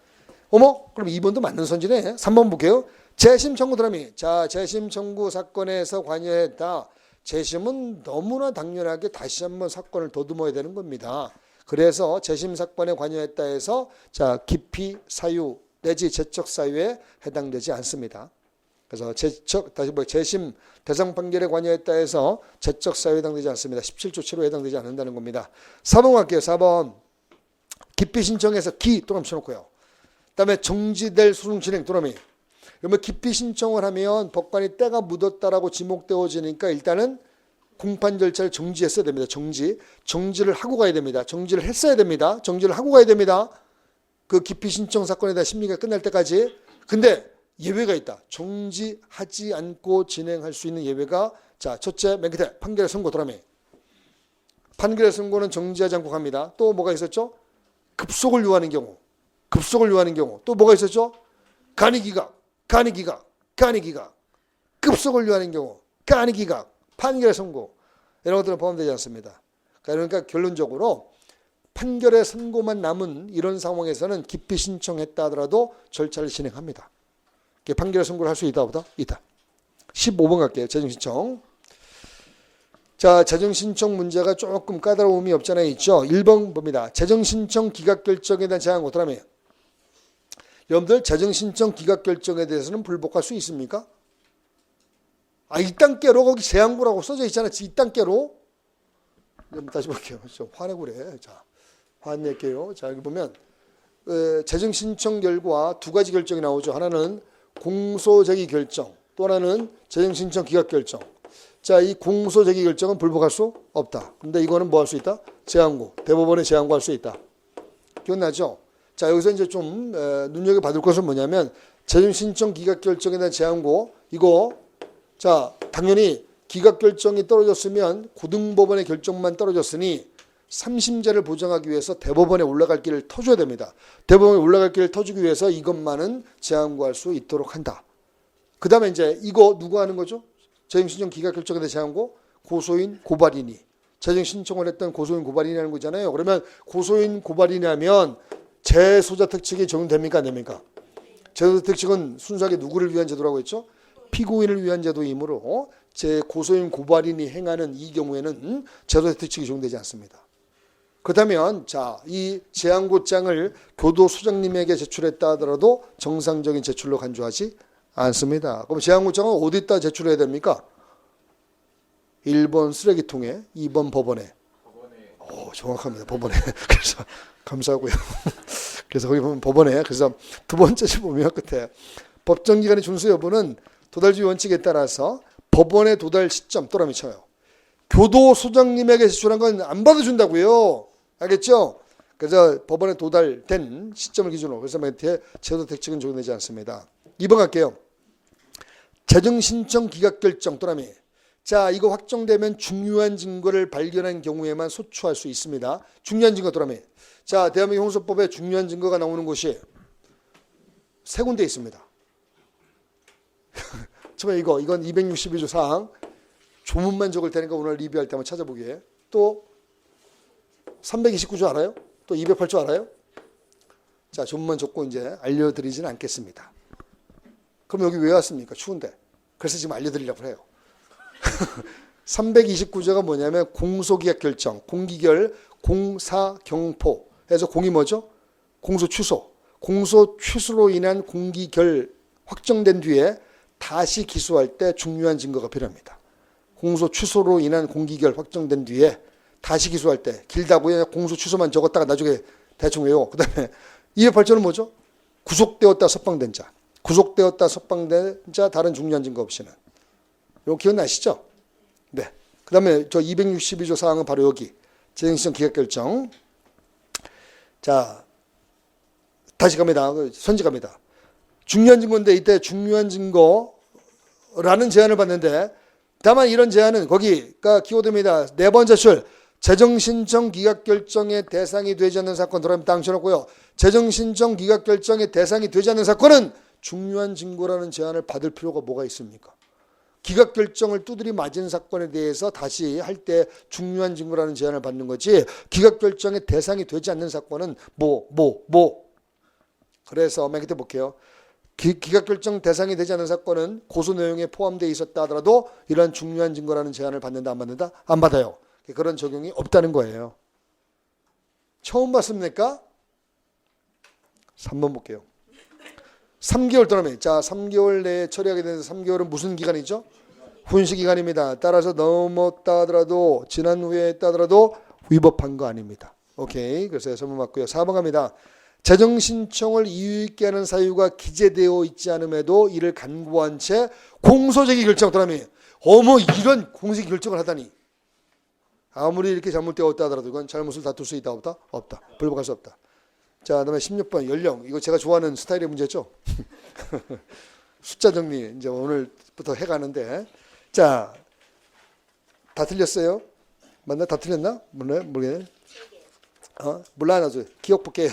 어머, 그럼 2번도 맞는 선지네. 3번 볼게요. 재심 청구 드라미. 자, 재심 청구 사건에서 관여했다. 재심은 너무나 당연하게 다시 한번 사건을 더듬어야 되는 겁니다. 그래서 재심 사건에 관여했다 해서 자, 기피 사유 내지 제척 사유에 해당되지 않습니다. 그래서 재심 대상 판결에 관여했다 해서 제척 사유에 해당되지 않습니다. 17조 7호에 해당되지 않는다는 겁니다. 4번 갈게요. 4번. 기피 신청에서 기 또는 쳐놓고요. 그다음에 정지될 소송 진행 또는 그러면 기피 신청을 하면 법관이 때가 묻었다라고 지목되어지니까 일단은 공판 절차를 정지했어야 됩니다. 정지를 하고 가야 됩니다. 정지를 했어야 됩니다. 정지를 하고 가야 됩니다. 그 기피 신청 사건에 대한 심리가 끝날 때까지. 근데 예외가 있다. 정지하지 않고 진행할 수 있는 예외가 자, 첫째 맨 끝에 판결의 선고 도라미. 판결의 선고는 정지하지 않고 갑니다. 또 뭐가 있었죠? 급속을 요하는 경우. 또 뭐가 있었죠? 간이기각. 급속을 요하는 경우. 간이기각. 판결의 선고. 이런 것들은 포함되지 않습니다. 그러니까 결론적으로 판결의 선고만 남은 이런 상황에서는 기피 신청했다 하더라도 절차를 진행합니다. 판결의 선고를 할 수 있다 보다? 있다. 15번 갈게요. 재정신청. 자, 재정신청 문제가 조금 까다로움이 없잖아요. 있죠. 1번 봅니다. 재정신청 기각결정에 대한 제한 어떠라며? 여러분들 재정신청 기각결정에 대해서는 불복할 수 있습니까? 이딴께로 거기 제한구라고 써져 있잖아요. 이딴께로. 다시 볼게요. 화내고 그래. 자, 화낼게요. 자, 여기 보면 재정신청 결과 두 가지 결정이 나오죠. 하나는 공소제기 결정, 또 하나는 재정신청 기각결정. 자, 이 공소제기 결정은 불복할 수 없다. 근데 이거는 뭐 할 수 있다? 제한구. 대법원에 제한구할 수 있다. 기억나죠? 자, 여기서 이제 좀 눈여겨받을 것은 뭐냐면 재정신청 기각결정에 대한 제한구. 이거 자, 당연히 기각결정이 떨어졌으면 고등법원의 결정만 떨어졌으니 3심제를 보장하기 위해서 대법원에 올라갈 길을 터줘야 됩니다. 대법원에 올라갈 길을 터주기 위해서 이것만은 제한구할 수 있도록 한다. 그 다음에 이제 이거 누가 하는 거죠? 재정신청 기각결정에 대한 제한구? 고소인, 고발인이. 재정신청을 했던 고소인, 고발인이 하는 거잖아요. 그러면 고소인, 고발인이 하면 재소자 특칙이 적용됩니까? 안 됩니까? 재소자 특칙은 순수하게 누구를 위한 제도라고 했죠? 피고인을 위한 제도이므로 제 고소인, 고발인이 행하는 이 경우에는 재소자 특칙이 적용되지 않습니다. 그렇다면 자, 이 제한구장을 교도소장님에게 제출했다 하더라도 정상적인 제출로 간주하지 않습니다. 그럼 제한구장은 어디다 제출해야 됩니까? 1번 쓰레기통에, 2번 법원에. 정확합니다. 법원에. 그래서 감사하고요. 그래서 거기 보면 법원에. 그래서 두 번째 줄 보면 끝에 법정기관의 준수 여부는 도달주의 원칙에 따라서 법원의 도달 시점 또라미 쳐요. 교도소장님에게 제출한 건 안 받아준다고요. 알겠죠? 그래서 법원에 도달된 시점을 기준으로. 그래서 밑에 제도 특칙은 적용되지 않습니다. 2번 갈게요. 재정신청 기각결정 또라미. 자, 이거 확정되면 중요한 증거를 발견한 경우에만 소추할 수 있습니다. 중요한 증거 또라미. 자, 대한민국 형사법에 중요한 증거가 나오는 곳이 세 군데 있습니다. 처음에 이건 262조 사항. 조문만 적을 테니까 오늘 리뷰할 때 한번 찾아보기에. 또 329조 알아요? 또 208조 알아요? 자, 조문만 적고 이제 알려드리지는 않겠습니다. 그럼 여기 왜 왔습니까? 추운데. 그래서 지금 알려드리려고 해요. 329조가 뭐냐면 공소기각 결정, 공기결, 공사경포. 해서 공이 뭐죠? 공소 취소. 공소 취소로 인한 공기결 확정된 뒤에 다시 기소할 때 중요한 증거가 필요합니다. 공소 취소로 인한 공기결 확정된 뒤에 다시 기소할 때 길다고요. 공소 취소만 적었다가 나중에 대충 외워. 그 다음에 208조는 뭐죠? 구속되었다 석방된 자. 구속되었다 석방된 자 다른 중요한 증거 없이는. 이거 기억나시죠? 네. 그 다음에 저 262조 사항은 바로 여기. 재정신청 기각결정. 자, 다시 갑니다. 선지 갑니다. 중요한 증거인데 이때 중요한 증거라는 제안을 받는데 다만 이런 제안은 거기가 키워드입니다. 네 번째 줄. 재정신청 기각결정의 대상이 되지 않는 사건 들어가면 당쳐놓고요. 재정신청 기각결정의 대상이 되지 않는 사건은 중요한 증거라는 제안을 받을 필요가 뭐가 있습니까? 기각 결정을 두드리 맞은 사건에 대해서 다시 할 때 중요한 증거라는 제한을 받는 거지, 기각 결정의 대상이 되지 않는 사건은 그래서 맨 끝에 볼게요. 기각 결정 대상이 되지 않는 사건은 고소 내용에 포함되어 있었다 하더라도 이러한 중요한 증거라는 제한을 받는다 안 받는다? 안 받아요. 그런 적용이 없다는 거예요. 처음 봤습니까? 3번 볼게요. 3개월 동안에, 자 3개월 내에 처리하게 되는 3개월은 무슨 기간이죠? 훈시 기간입니다. 따라서 넘었다 하더라도, 지난 후에 했다 하더라도 위법한 거 아닙니다. 오케이. 그래서 3번 맞고요. 4번 갑니다. 재정 신청을 이유 있게 하는 사유가 기재되어 있지 않음에도 이를 간구한 채 공소제기 결정했다라며, 어머 이런 공소제기 결정을 하다니. 아무리 이렇게 잘못되었다 하더라도 이건 잘못을 다툴 수 있다 없다? 없다. 불복할 수 없다. 자, 그다음에 16번 연령. 이거 제가 좋아하는 스타일의 문제죠. 숫자 정리 이제 오늘부터 해가는데, 자, 다 틀렸어요? 맞나? 다 틀렸나? 모르겠네. 몰라 나죠. 기억 볼게요.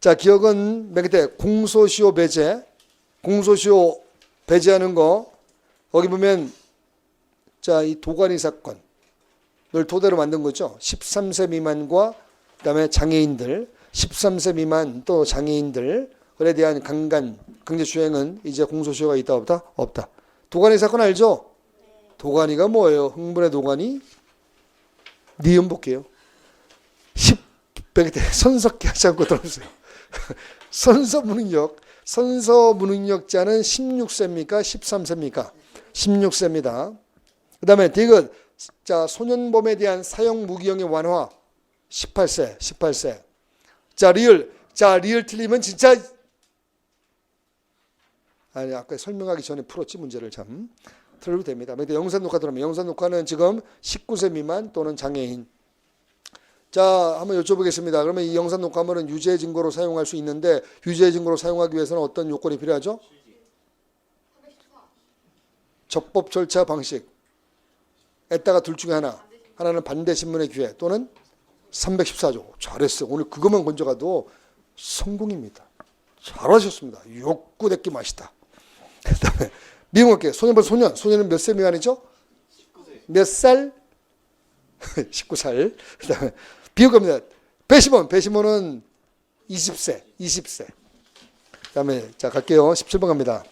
자, 기억은 맨 끝에 공소시효 배제, 공소시효 배제하는 거. 거기 보면 자, 이 도가니 사건을 토대로 만든 거죠. 13세 미만과 그다음에 장애인들, 13세 미만 또 장애인들에 대한 강제추행은 이제 공소시효가 있다 없다? 없다. 도가니 사건 알죠? 도가니가 뭐예요? 흥분의 도가니? 니은 볼게요. 10배 선석기 하지 않고 들어보세요. 선서무능력자는 16세입니까? 13세입니까? 16세입니다. 그 다음에 디귿, 자, 소년범에 대한 사형 무기형의 완화 18세. 자, 리을 틀리면 진짜, 아니 아까 설명하기 전에 풀었지 문제를 참. 틀어도 됩니다. 근데 영상 녹화 들어오면, 영상 녹화는 지금 19세 미만 또는 장애인. 자, 한번 여쭤보겠습니다. 그러면 이 영상 녹화물은 유죄 증거로 사용할 수 있는데, 유죄 증거로 사용하기 위해서는 어떤 요건이 필요하죠? 적법 절차 방식. 에따가 둘 중에 하나는 반대 신문의 기회 또는 314조. 잘했어. 오늘 그것만 건져가도 성공입니다. 잘하셨습니다. 욕구대끼 맛이다. 그다음에 미용할게요. 소년은 몇 세 미만이죠? 19세. 몇 살? 19살. 그다음에 비교갑니다. 배심원은 20세. 그다음에 자 갈게요. 17번 갑니다.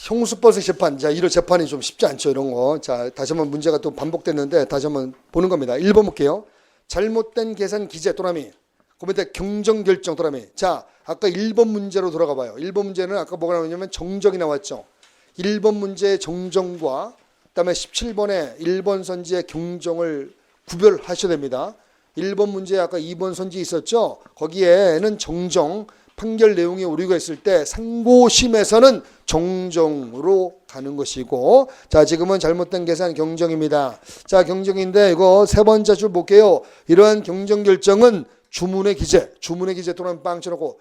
형수법의 재판. 자, 이런 재판이 좀 쉽지 않죠, 이런 거. 자, 다시 한번 문제가 또 반복됐는데 다시 한번 보는 겁니다. 1번 볼게요. 잘못된 계산 기재 또라미. 그 밑에 경정 결정 또라미. 자, 아까 1번 문제로 돌아가 봐요. 1번 문제는 아까 뭐가 나왔냐면 정정이 나왔죠. 1번 문제의 정정과 그다음에 17번에 1번 선지의 경정을 구별하셔야 됩니다. 1번 문제에 아까 2번 선지 있었죠. 거기에는 정정, 판결 내용이 오류가 있을 때 상고심에서는 정정으로 가는 것이고, 자, 지금은 잘못된 계산 경정입니다. 자, 경정인데 이거 세 번째 줄 볼게요. 이러한 경정 결정은 주문의 기재 또는 빵 쳐놓고,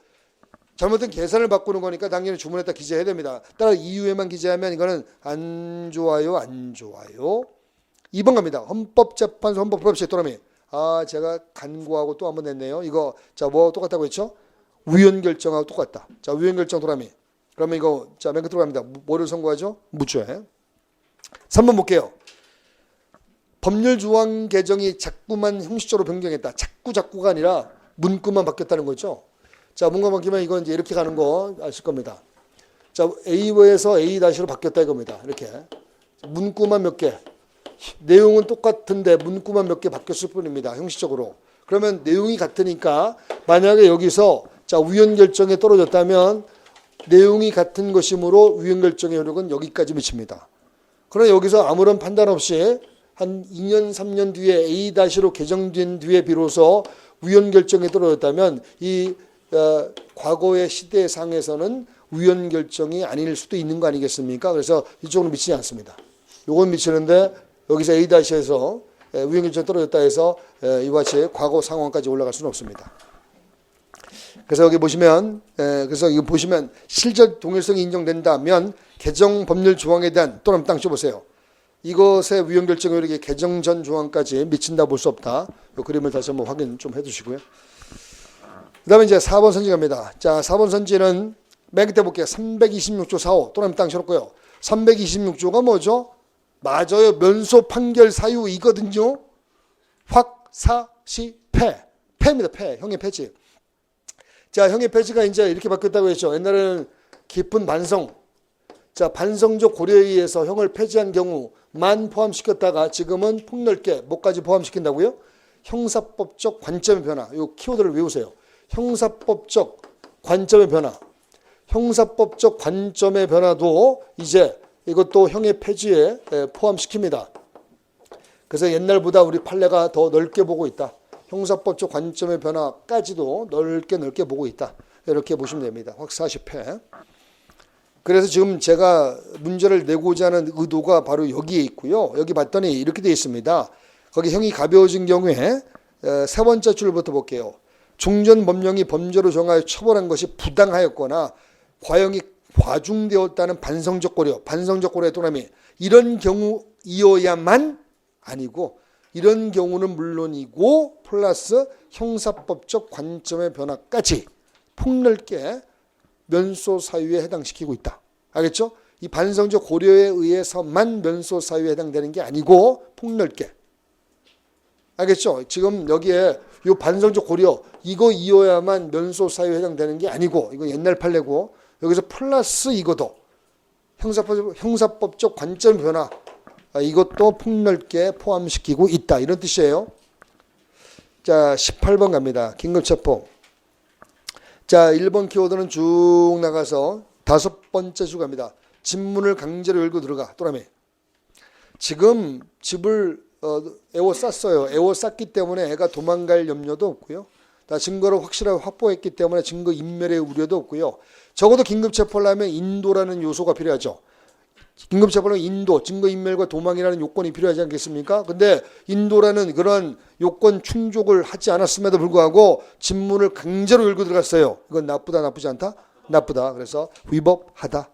잘못된 계산을 바꾸는 거니까 당연히 주문에다 기재해야 됩니다. 따라 이유에만 기재하면 이거는 안 좋아요. 2번 갑니다. 헌법재판소 헌법법칙 또라미. 아, 제가 간구하고 또 한 번 냈네요. 이거 자, 뭐 똑같다고 했죠? 위헌 결정하고 똑같다. 자, 위헌 결정 도라미. 그러면 이거 자, 맨 끝으로 갑니다. 뭐를 선고하죠? 무죄. 3번 볼게요. 법률 조항 개정이 자꾸만 형식적으로 변경했다. 자꾸가 아니라 문구만 바뀌었다는 거죠. 자, 문구만 바뀌면 이건 이제 이렇게 가는 거 아실 겁니다. 자, A에서 A-로 바뀌었다 이겁니다. 이렇게 문구만 몇 개. 내용은 똑같은데 문구만 몇 개 바뀌었을 뿐입니다. 형식적으로. 그러면 내용이 같으니까 만약에 여기서 자, 위헌 결정에 떨어졌다면 내용이 같은 것이므로 위헌 결정의 효력은 여기까지 미칩니다. 그러나 여기서 아무런 판단 없이 한 2년, 3년 뒤에 A-로 개정된 뒤에 비로소 위헌 결정에 떨어졌다면 이 과거의 시대상에서는 위헌 결정이 아닐 수도 있는 거 아니겠습니까? 그래서 이쪽으로 미치지 않습니다. 요건 미치는데 여기서 A-에서 위헌 결정이 떨어졌다 해서 이와 같이 과거 상황까지 올라갈 수는 없습니다. 그래서 여기 보시면, 그래서 이거 보시면 실적 동일성이 인정된다면 개정 법률 조항에 대한 또는 땅 쳐보세요. 이것의 위헌 결정 효력이 개정 전 조항까지 미친다 볼 수 없다. 이 그림을 다시 한번 확인 좀 해두시고요. 그 다음에 이제 4번 선지 갑니다. 자, 4번 선지는 맨 끝에 볼게요. 326조 4호. 또는 땅 쳐놓고요. 326조가 뭐죠? 맞아요. 면소 판결 사유 이거든요. 확사시패. 패입니다. 패. 형의 패지. 자, 형의 패지가 이제 이렇게 바뀌었다고 했죠. 옛날에는 깊은 반성. 자, 반성적 고려에 의해서 형을 폐지한 경우만 포함시켰다가 지금은 폭넓게 뭐까지 포함시킨다고요? 형사법적 관점의 변화. 이 키워드를 외우세요. 형사법적 관점의 변화. 형사법적 관점의 변화도 이제 이것도 형의 폐지에 포함시킵니다. 그래서 옛날보다 우리 판례가 더 넓게 보고 있다. 형사법적 관점의 변화까지도 넓게 보고 있다. 이렇게 보시면 됩니다. 확사시패. 그래서 지금 제가 문제를 내고자 하는 의도가 바로 여기에 있고요. 여기 봤더니 이렇게 되어 있습니다. 거기 형이 가벼워진 경우에 세 번째 줄부터 볼게요. 중전법령이 범죄로 정하여 처벌한 것이 부당하였거나 과형이 과중되었다는 반성적 고려, 반성적 고려의 또남이 이런 경우이어야만 아니고 이런 경우는 물론이고 플러스 형사법적 관점의 변화까지 폭넓게 면소 사유에 해당시키고 있다. 알겠죠? 이 반성적 고려에 의해서만 면소 사유에 해당되는 게 아니고 폭넓게. 알겠죠? 지금 여기에 이 반성적 고려 이거 이어야만 면소 사유에 해당되는 게 아니고 이거 옛날 판례고 여기서 플러스 이거도 형사법적 관점 변화 이것도 폭넓게 포함시키고 있다. 이런 뜻이에요. 자, 18번 갑니다. 긴급체포. 자, 1번 키워드는 쭉 나가서 다섯 번째 주 갑니다. 집문을 강제로 열고 들어가. 또라미. 지금 집을 에워쌌어요. 에워쌌기 때문에 애가 도망갈 염려도 없고요. 다 증거를 확실하게 확보했기 때문에 증거 인멸의 우려도 없고요. 적어도 긴급체포를 하면 인도라는 요소가 필요하죠. 긴급체포는 인도, 증거인멸과 도망이라는 요건이 필요하지 않겠습니까? 근데 인도라는 그런 요건 충족을 하지 않았음에도 불구하고 집문을 강제로 열고 들어갔어요. 이건 나쁘다, 나쁘지 않다? 나쁘다. 그래서 위법하다.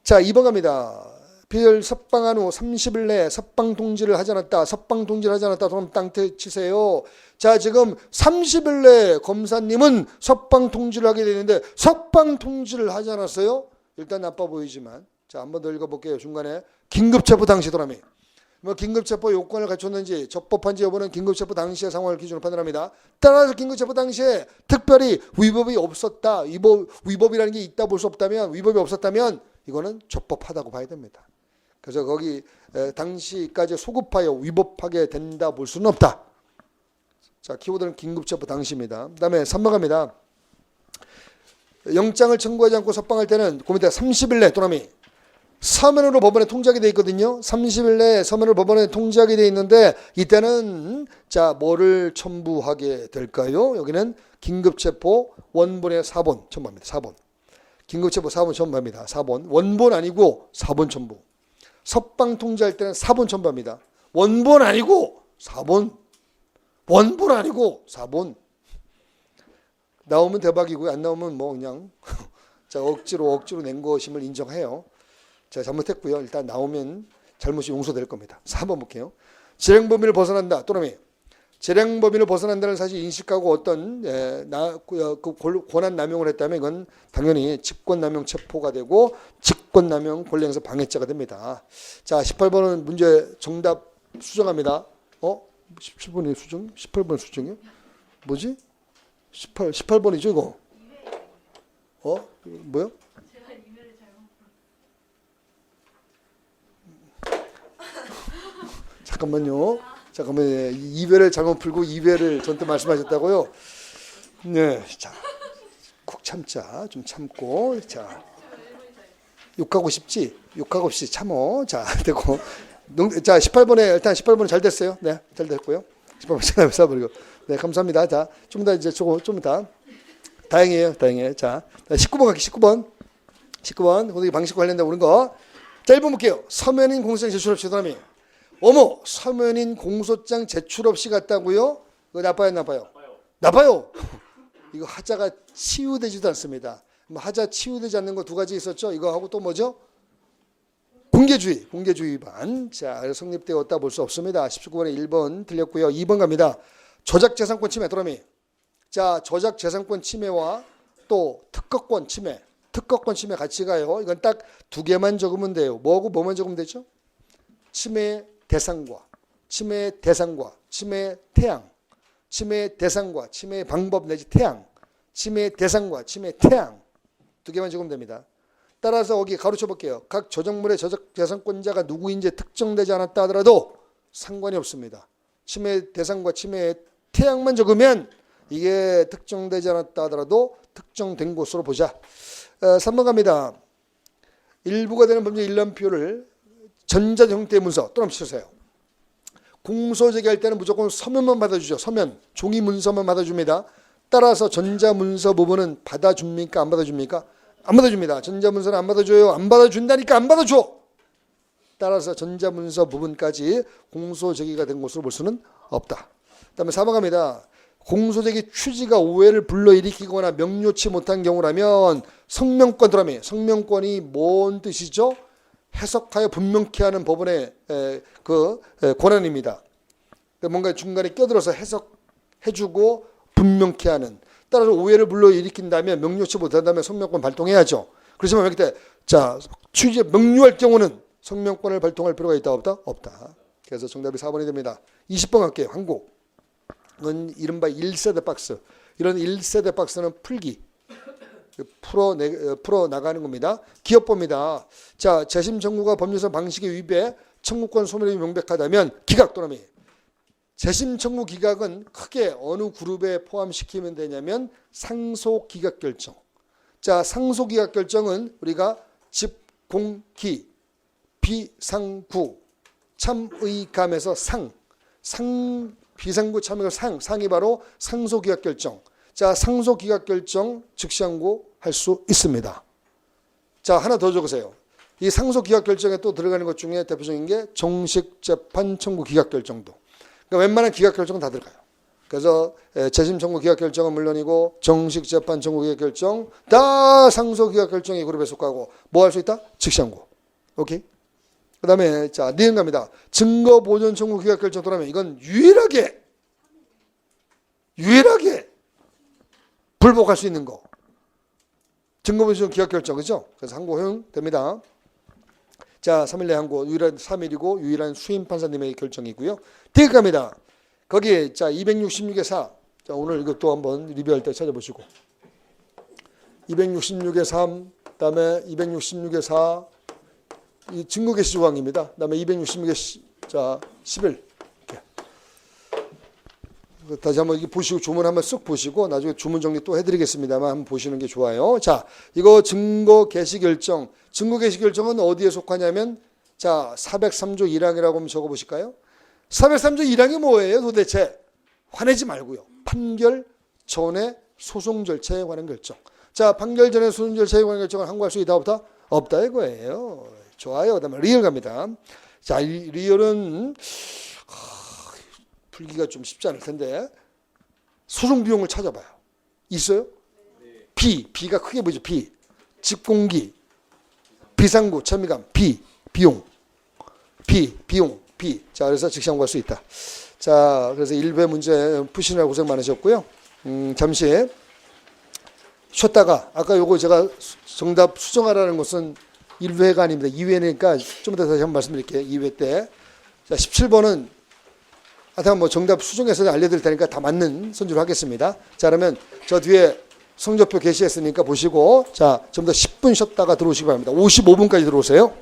자, 2번 갑니다. 피해를 석방한 후 30일 내에 석방 통지를 하지 않았다. 석방 통지를 하지 않았다. 그럼 땅태 치세요. 자, 지금 30일 내에 검사님은 석방 통지를 하게 되는데 석방 통지를 하지 않았어요? 일단 나빠 보이지만 자, 한 번 더 읽어볼게요. 중간에 긴급체포 당시 도라미. 뭐 긴급체포 요건을 갖췄는지 적법한지 여부는 긴급체포 당시의 상황을 기준으로 판단합니다. 따라서 긴급체포 당시에 특별히 위법이 없었다. 위법이라는 게 있다 볼 수 없다면 위법이 없었다면 이거는 적법하다고 봐야 됩니다. 그래서 거기 당시까지 소급하여 위법하게 된다 볼 수는 없다. 자, 키워드는 긴급체포 당시입니다. 그 다음에 3번 갑니다. 영장을 청구하지 않고 석방할 때는 그 밑에 30일 내 또나미 서면으로 법원에 통지하게 돼 있거든요. 30일 내에 서면으로 법원에 통지하게 돼 있는데 이때는 자, 뭐를 첨부하게 될까요? 여기는 긴급체포 원본의 4번 첨부합니다. 4번. 긴급체포 4번 첨부합니다. 4번. 원본 아니고 4번 첨부. 석방 통지할 때는 4번 첨부합니다. 원본 아니고 4번. 원본 아니고 4번. 나오면 대박이고요. 안 나오면 뭐 그냥 자, 억지로 낸 것임을 인정해요. 제가 잘못했고요. 일단 나오면 잘못이 용서될 겁니다. 4번 볼게요. 재량 범위를 벗어난다. 또는 재량 범위를 벗어난다는 사실 인식하고 어떤 권한 남용을 했다면 이건 당연히 직권남용 체포가 되고 직권남용 권리행사 방해죄가 됩니다. 자, 18번은 문제 정답 수정합니다. 17번이 수정? 18번 수정이요? 뭐지? 18번이죠 이거? 뭐요? 제가 이메일 잘못 잠깐만요. 2회를 잘못 풀고 2회를 전때 말씀하셨다고요? 네, 자, 쿡 참자. 좀 참고. 자, 욕하고 싶지? 욕하고 싶지? 참어. 자, 되고. 자, 18번에 일단 18번은 잘 됐어요. 네, 잘 됐고요. 18번 전화를 쏴버리고. 네, 감사합니다. 자, 좀 더 이제 좀 이따. 다행이에요. 자, 19번 갈게요. 19번. 거기 방식 관련된 오는 거. 자, 1번 볼게요. 서면인 공소장 제출 없이 사람이. 어머, 서면인 공소장 제출 없이 갔다고요? 이거 나빠요? 나빠요. 이거 하자가 치유되지도 않습니다. 하자 치유되지 않는 거 두 가지 있었죠? 이거 하고 또 뭐죠? 공개주의 위반. 자, 성립되었다 볼 수 없습니다. 19번에 1번 틀렸고요. 2번 갑니다. 저작재산권 침해, 도라미. 자, 저작재산권 침해와 또 특허권 침해, 같이 가요. 이건 딱 두 개만 적으면 돼요. 뭐하고 뭐만 적으면 되죠? 침해 대상과 침해 태양, 침해 대상과 침해 방법 내지 태양, 침해 대상과 침해 태양 두 개만 적으면 됩니다. 따라서 여기 가로쳐 볼게요. 각 저작물의 저작재산권자가 누구인지 특정되지 않았다 하더라도 상관이 없습니다. 침해 대상과 침해 태양만 적으면 이게 특정되지 않았다 하더라도 특정된 것으로 보자. 3번 갑니다. 일부가 되는 범죄 일람표를 전자 형태의 문서 또 한번 치세요. 공소 제기할 때는 무조건 서면만 받아주죠. 서면, 종이 문서만 받아줍니다. 따라서 전자 문서 부분은 받아줍니까? 안 받아줍니까? 안 받아줍니다. 전자 문서는 안 받아줘요. 안 받아준다니까 안 받아줘. 따라서 전자 문서 부분까지 공소 제기가 된 것으로 볼 수는 없다. 그다음에 4번 갑니다. 공소 제기 취지가 오해를 불러일으키거나 명료치 못한 경우라면 성명권이 뭔 뜻이죠? 해석하여 분명케 하는 법원의 권한입니다. 뭔가 중간에 껴들어서 해석해주고 분명케 하는. 따라서 오해를 불러일으킨다면 명료치 못한다면 성명권 발동해야죠. 그렇지만 여기 때 취지 명료할 경우는 성명권을 발동할 필요가 있다 없다? 없다. 그래서 정답이 4번이 됩니다. 20번 갈게요. 항목. 이건 이른바 1세대 박스. 이런 1세대 박스는 풀어 나가는 겁니다. 기업법입니다. 재심 청구가 법률상 방식에 위배해 청구권 소멸이 명백하다면 기각 또는 재심 청구 기각은 크게 어느 그룹에 포함시키면 되냐면 상속 기각 결정. 상속 기각 결정은 우리가 집공기, 비상구, 참의감에서 비상구 참여가 상이 바로 상속기각결정. 상속기각결정 즉시항고할 수 있습니다. 하나 더 적으세요. 이 상속기각결정에 또 들어가는 것 중에 대표적인 게 정식재판 청구 기각결정도. 그러니까 웬만한 기각결정은 다 들어가요. 그래서 재심 청구 기각결정은 물론이고 정식재판 청구 기각결정 다 상속기각결정의 그룹에 속하고 뭐 할 수 있다? 즉시항고. 오케이? 그 다음에 니은 갑니다. 증거보존 청구 기각결정 또라면 이건 유일하게 불복할 수 있는 거. 증거보존 기각결정 그죠? 그래서 항고 허용됩니다. 3일 내 항고 유일한 3일이고 유일한 수임 판사님의 결정이고요. 뒤에 갑니다. 거기에 266의 4. 오늘 이것도 한번 리뷰할 때 찾아보시고 266의 3, 그다음에 266의 4. 이 증거 개시 조항입니다. 그다음에 266의 11. 이렇게. 다시 한번 이렇게 보시고 주문 한번 쓱 보시고 나중에 주문 정리 또 해드리겠습니다만 한번 보시는 게 좋아요. 이거 증거 개시 결정. 증거 개시 결정은 어디에 속하냐면 403조 1항이라고 한번 적어보실까요? 403조 1항이 뭐예요 도대체? 화내지 말고요. 판결 전에 소송 절차에 관한 결정. 판결 전에 소송 절차에 관한 결정을 항고할 수 있다 없다? 없다 이거예요. 좋아요. 그다음에 리얼 갑니다. 리얼은 풀기가 좀 쉽지 않을 텐데 소송 비용을 찾아봐요. 있어요? B가 크게 보이죠. 집공기, 비상구, 참의감, 비용. 그래서 즉시항고할 수 있다. 그래서 1회 문제 푸시느라 고생 많으셨고요. 잠시 쉬었다가 아까 요거 제가 정답 수정하라는 것은 1회가 아닙니다. 2회니까 좀 이따 다시 한번 말씀드릴게요. 2회 때. 17번은 하여튼 정답 수정해서 알려드릴 테니까 다 맞는 선지로 하겠습니다. 그러면 저 뒤에 성적표 게시했으니까 보시고 전부 다 10분 쉬었다가 들어오시기 바랍니다. 55분까지 들어오세요.